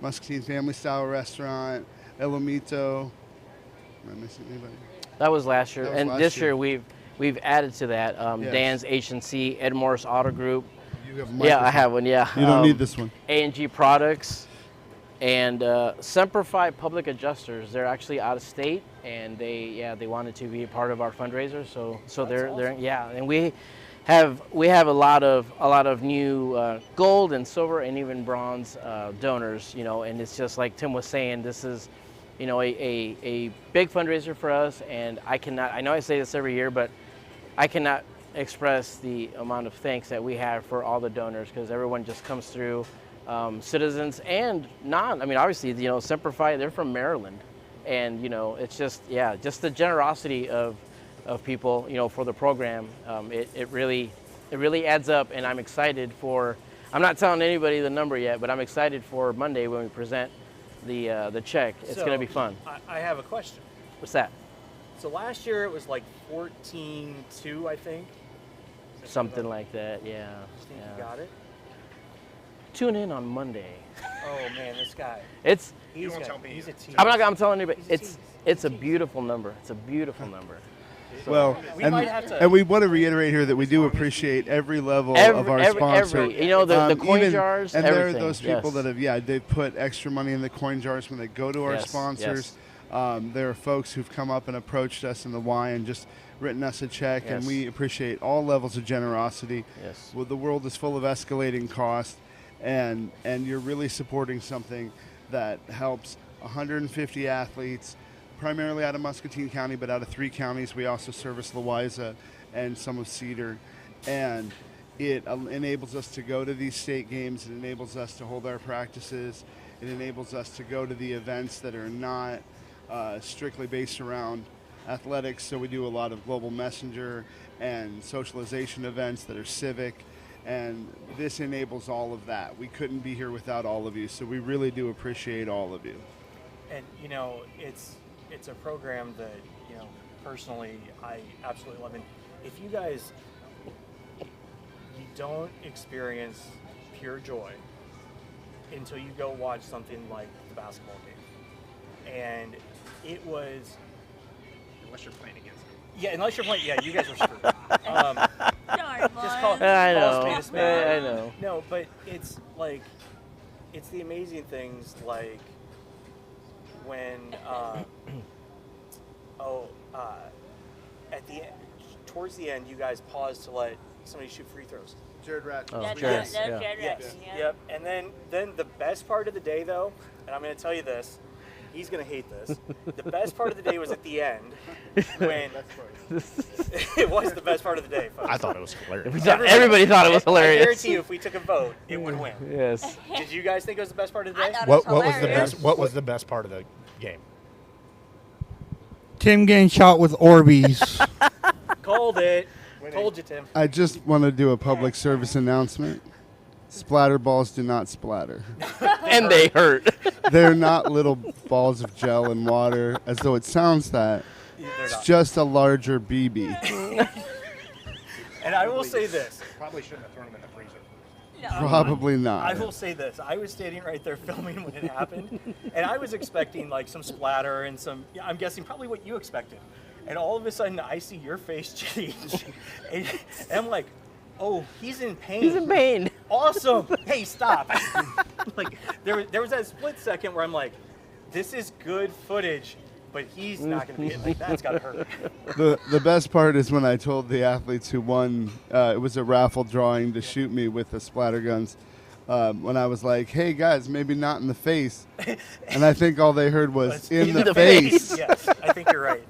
Muscatine Family Style Restaurant, El Omito. Am I missing anybody? That was last year, and this year we've added to that. Yes. Dan's H&C, Ed Morris Auto Group. You have I have one. Yeah. You don't need this one. A&G Products, and Semperfi Public Adjusters. They're actually out of state, and they wanted to be a part of our fundraiser. So they're awesome. And we have a lot of new gold and silver and even bronze donors. And it's just like Tim was saying, this is a big fundraiser for us, and I know I say this every year, but I cannot express the amount of thanks that we have for all the donors, because everyone just comes through, citizens and obviously, Semperfi, they're from Maryland, and it's just the generosity of people for the program. It really adds up, and I'm excited for. I'm not telling anybody the number yet, but I'm excited for Monday when we present the check. It's going to be fun. I have a question. What's that? So last year it was like 14-2, I think. Something like that, yeah. I think you got it. Tune in on Monday. Oh man, this guy. He's a tease. I'm telling anybody. It's a beautiful number. It's a beautiful number. Well, and we want to reiterate here that we do appreciate every level of our sponsor. The coin jars, and everything. there are those people that have, they've put extra money in the coin jars when they go to our sponsors. There are folks who've come up and approached us in the Y and just written us a check, and we appreciate all levels of generosity. Yes. Well, the world is full of escalating costs, and you're really supporting something that helps 150 athletes, primarily out of Muscatine County, but out of 3 counties. We also service Leza and some of Cedar, and it enables us to go to these state games. It enables us to hold our practices. It enables us to go to the events that are not strictly based around athletics. So we do a lot of global messenger and socialization events that are civic, and this enables all of that. We couldn't be here without all of you, so we really do appreciate all of you. And it's a program that personally I absolutely love. And if you guys don't experience pure joy until you go watch something like the basketball game, and it was. Unless you're playing against them. Yeah, unless you're playing. Yeah, you guys are screwed. Just call I know. a spade a spade. I know. No, but it's like, it's the amazing things like when, towards the end, you guys paused to let somebody shoot free throws. Jared Ratch. Oh, Yes. Yes. Yep. And then the best part of the day, though, and I'm going to tell you this, he's going to hate this. The best part of the day was at the end when it was the best part of the day, folks. I thought it was hilarious. Everybody thought it was hilarious. I guarantee you, if we took a vote, it would win. Yes. Did you guys think it was the best part of the day? What was the best part of the game? Tim getting shot with Orbeez. Called it. Told you, Tim. I just want to do a public service announcement. Splatter balls do not splatter. And they hurt. They're not little balls of gel and water, as though it sounds that. It's just a larger BB. And I will say this. Probably shouldn't have thrown them in the freezer. No. Probably not. I will say this. I was standing right there filming when it happened, and I was expecting like some splatter and some, I'm guessing probably what you expected. And all of a sudden, I see your face change. And I'm like, oh, he's in pain. He's in pain. Awesome. Hey, stop. Like, there was that split second where I'm like, this is good footage, but he's not going to be in. Like, that's got to hurt. The best part is when I told the athletes who won, it was a raffle drawing to shoot me with the splatter guns. When I was like, hey guys, maybe not in the face. And I think all they heard was in the face. Yes, I think you're right.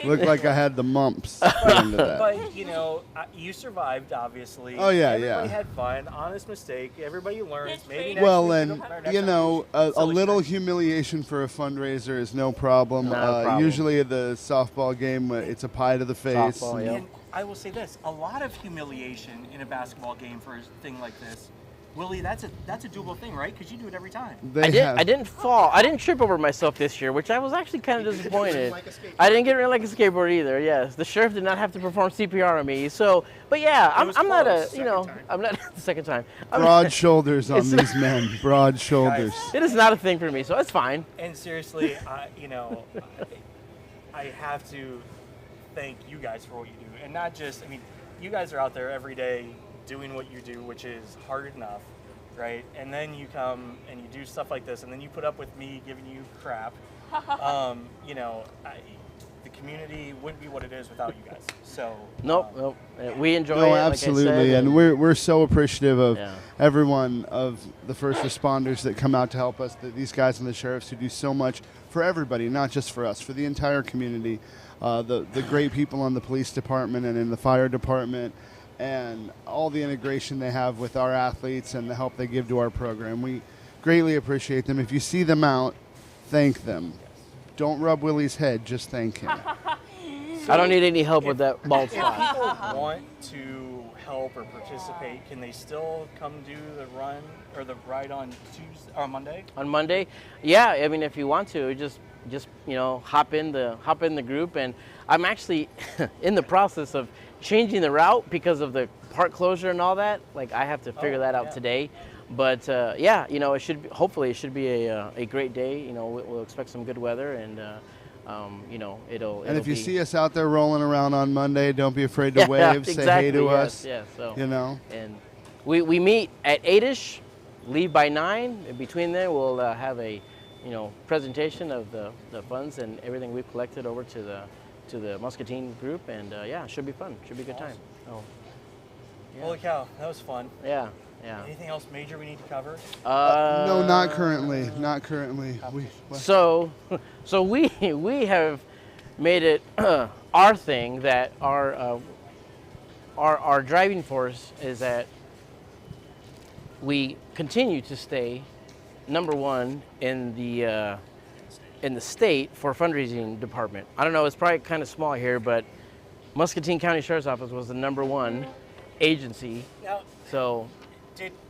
Looked like I had the mumps. At the end of that. But, you survived, obviously. Oh, yeah, Everybody had fun. Honest mistake. Everybody learns. Maybe next Well, week and, next time. a little humiliation for a fundraiser is no problem. Usually at the softball game, it's a pie to the face. Softball, yeah. And I will say this, a lot of humiliation in a basketball game for a thing like this. Willie, that's a doable thing, right? Because you do it every time. I didn't fall. I didn't trip over myself this year, which I was actually kind of disappointed. I didn't get rid like a skateboard either. Yes, the sheriff did not have to perform CPR on me. So, but yeah, I'm not I'm not the second time. Broad shoulders on these men. Broad shoulders. It is not a thing for me, so it's fine. And seriously, I have to thank you guys for what you do, and not just. I mean, you guys are out there every day doing what you do, which is hard enough, right? And then you come and you do stuff like this, and then you put up with me giving you crap. The community wouldn't be what it is without you guys. So nope. We enjoy it. No, absolutely, like I said, and we're so appreciative of everyone, of the first responders that come out to help us. These guys and the sheriffs who do so much for everybody, not just for us, for the entire community. The great people on the police department and in the fire department, and all the integration they have with our athletes and the help they give to our program. We greatly appreciate them. If you see them out, thank them. Don't rub Willie's head, just thank him. I don't need any help with that bald If spot. people want to help or participate, can they still come do the run or the ride on Tuesday or Monday? On Monday, yeah. I mean, if you want to, just hop in the group. And I'm actually in the process of changing the route because of the park closure and all that. Like, I have to figure that out today. But yeah, hopefully it should be a great day. We'll expect some good weather, and it'll. And if you see us out there rolling around on Monday, don't be afraid to wave, exactly, say hey to us. Yeah, so And we meet at 8ish, leave by 9. In between there, we'll have a presentation of the funds and everything we've collected over to the Muscatine group, and yeah, it should be fun. Should be a good time. Oh, yeah. Holy cow, that was fun. Yeah. Anything else major we need to cover? no, not currently. Not currently. So we have made it our thing that our driving force is that we continue to stay number one in the state for fundraising department. I don't know, it's probably kind of small here, but Muscatine County Sheriff's Office was the number one agency. Now, so.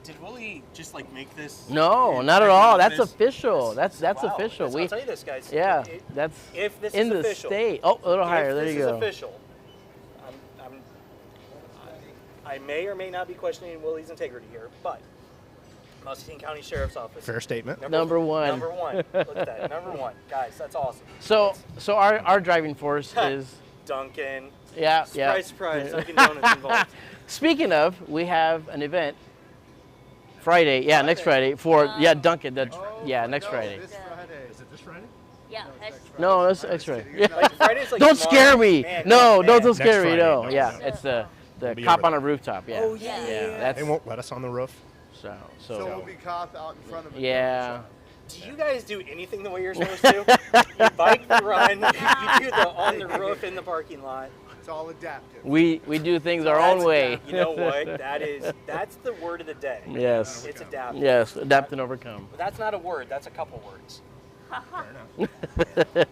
Did Willie just make this? No, not at all. That's official. That's official. I'll tell you this, guys. Yeah, that's if this in is the official, state. Oh, a little higher. There you go. If this is official, I may or may not be questioning Willie's integrity here, but Muscatine County Sheriff's Office. Fair statement. Number one. Number one. Look at that. Number one, guys. That's awesome. So our driving force is Dunkin'. Yeah. Surprise! Dunkin' Donuts involved. Speaking of, we have an event. Friday, next Friday for Dunkin'. Next Friday. This Friday. Is it this Friday? Yeah. No, that's next Friday. Friday's Don't scare me. Man, don't scare me. Friday, No, no, yeah, no. it's the be cop over on a there. rooftop. Yeah. Oh yeah. They won't let us on the roof. So we'll be cop out in front of it. Yeah. Do you guys do anything the way you're supposed to? You bike the run. You do the on the roof in the parking lot. It's all adaptive. We do things our own way. You know what? That's the word of the day. Yes. It's adaptive. Yes, adapt and overcome. But that's not a word. That's a couple words. Fair enough.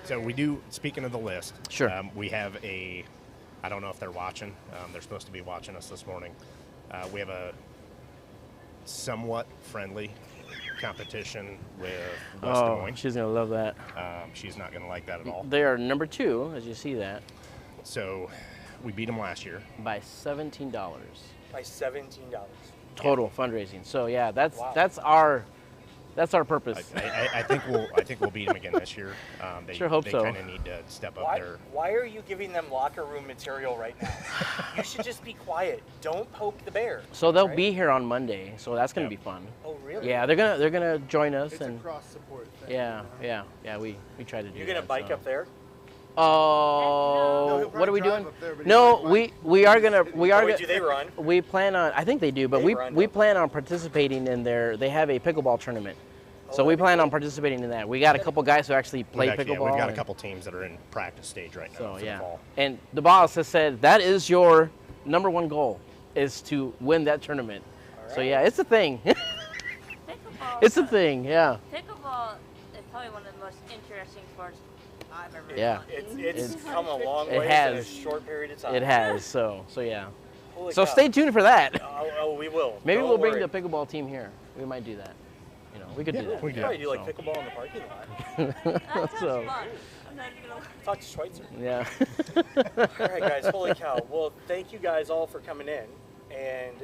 So we do. Speaking of the list, sure. We have I don't know if they're watching. They're supposed to be watching us this morning. We have a somewhat friendly competition with West Des Moines. She's gonna love that. She's not gonna like that at all. They are number 2, as you see that. So we beat them last year by $17. By $17. Total fundraising. So yeah, that's our purpose. I think we'll beat them again this year. Sure hope so. They kind of need to step up there. Why are you giving them locker room material right now? You should just be quiet. Don't poke the bear. So they'll be here on Monday. So that's gonna be fun. Oh really? Yeah, they're gonna join us. It's and a cross support thing. Yeah. We try to do. You're gonna bike up there? Oh, what are we doing? No, we are gonna. Do they run? We plan on. I think they do, but we plan on participating in their. They have a pickleball tournament, so we plan on participating in that. We got a couple guys who actually play pickleball. We've got a couple teams that are in practice stage right now. So for the fall. and the boss has said that is your number one goal, is to win that tournament. Right. So yeah, it's a thing. It's a thing. Yeah. Pickleball is probably one of the most interesting sports I've ever Yeah. It's come a long way in a short period of time. It has. So yeah. Holy so cow. stay tuned for that. Oh, we will. Maybe Don't we'll worry. bring the pickleball team here. We might do that. We could do that. We could probably do pickleball in the parking lot. That sounds So- fun. I'm not gonna Talk to Schweitzer. Yeah. All right, guys. Holy cow. Well, thank you guys all for coming in, and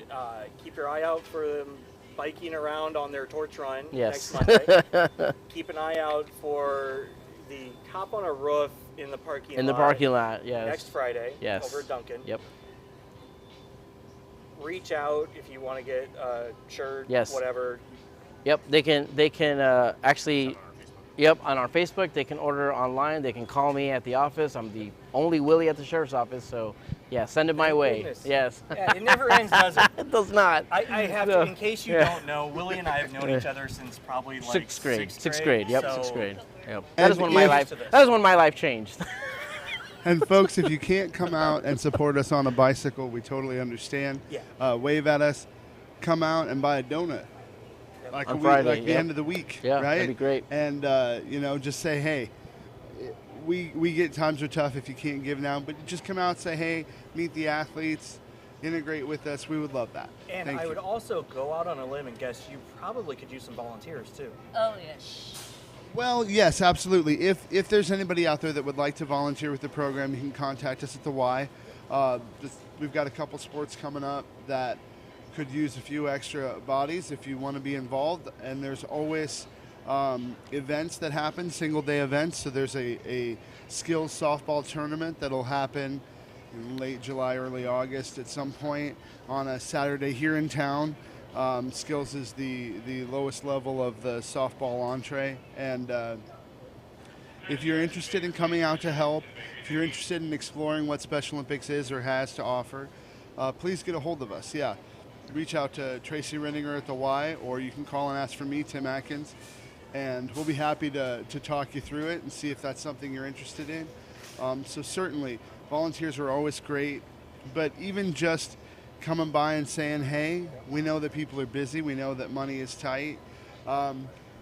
keep your eye out for them biking around on their torch run Yes. next Monday. Keep an eye out for the cop on a roof in the parking lot. In the parking lot, yes. Next Friday. Yes. Over at Dunkin'. Yep. Reach out if you want to get a shirt. Yes. Whatever. Yep. They can actually. Yep, on our Facebook, they can order online. They can call me at the office. I'm the only Willie at the sheriff's office, so yeah, send it my way. Goodness. Yes. Yeah, it never ends, does it? It does not. I have No. to, in case you Yeah. don't know, Willie and I have known each other since probably like Sixth grade. Yep, Sixth so grade. Yep. That And is when my if- life. That is when my life changed. And folks, if you can't come out and support us on a bicycle, we totally understand. Yeah. Wave at us. Come out and buy a donut. like on a week, Friday, like the yep. end of the week, Yeah, right? that'd be great. And just say, hey, we get times are tough if you can't give now, but just come out and say, hey, meet the athletes, integrate with us. We would love that. And Thank I you. would also go out on a limb and guess you probably could use some volunteers too. Oh, yes. Well, yes, absolutely. If there's anybody out there that would like to volunteer with the program, you can contact us at the Y. We've got a couple sports coming up that could use a few extra bodies if you want to be involved. And there's always events that happen, single-day events. So there's a skills softball tournament that'll happen in late July, early August at some point on a Saturday here in town. Skills is the lowest level of the softball entree, and if you're interested in coming out to help, if you're interested in exploring what Special Olympics is or has to offer, please get a hold of us. Yeah, reach out to Tracy Renninger at the Y, or you can call and ask for me, Tim Atkins, and we'll be happy to talk you through it and see if that's something you're interested in. So certainly, volunteers are always great, but even just coming by and saying, hey, we know that people are busy, we know that money is tight.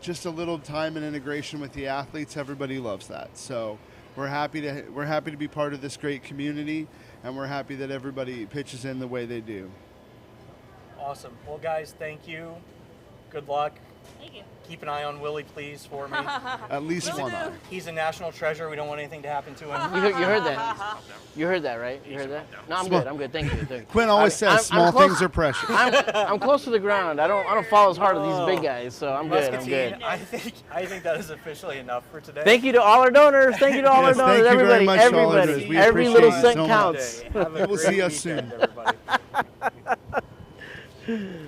Just a little time and integration with the athletes, everybody loves that. So we're happy to be part of this great community, and we're happy that everybody pitches in the way they do. Awesome. Well, guys, thank you. Good luck. Thank you. Keep an eye on Willie, please, for me. At least one eye. He's a national treasure. We don't want anything to happen to him. You heard that? You heard that, right? You heard that? No, I'm good. I'm good. Thank you. Quinn always says small things are precious. I'm close to the ground. I don't fall as hard as these big guys, so I'm good. I'm good. Muscatine, I think that is officially enough for today. Thank you to all our donors. Thank you to all our donors. Thank you very Everybody, much to all our donors. We every appreciate little it cent so much. counts. Have a We'll see great us soon. weekend, everybody.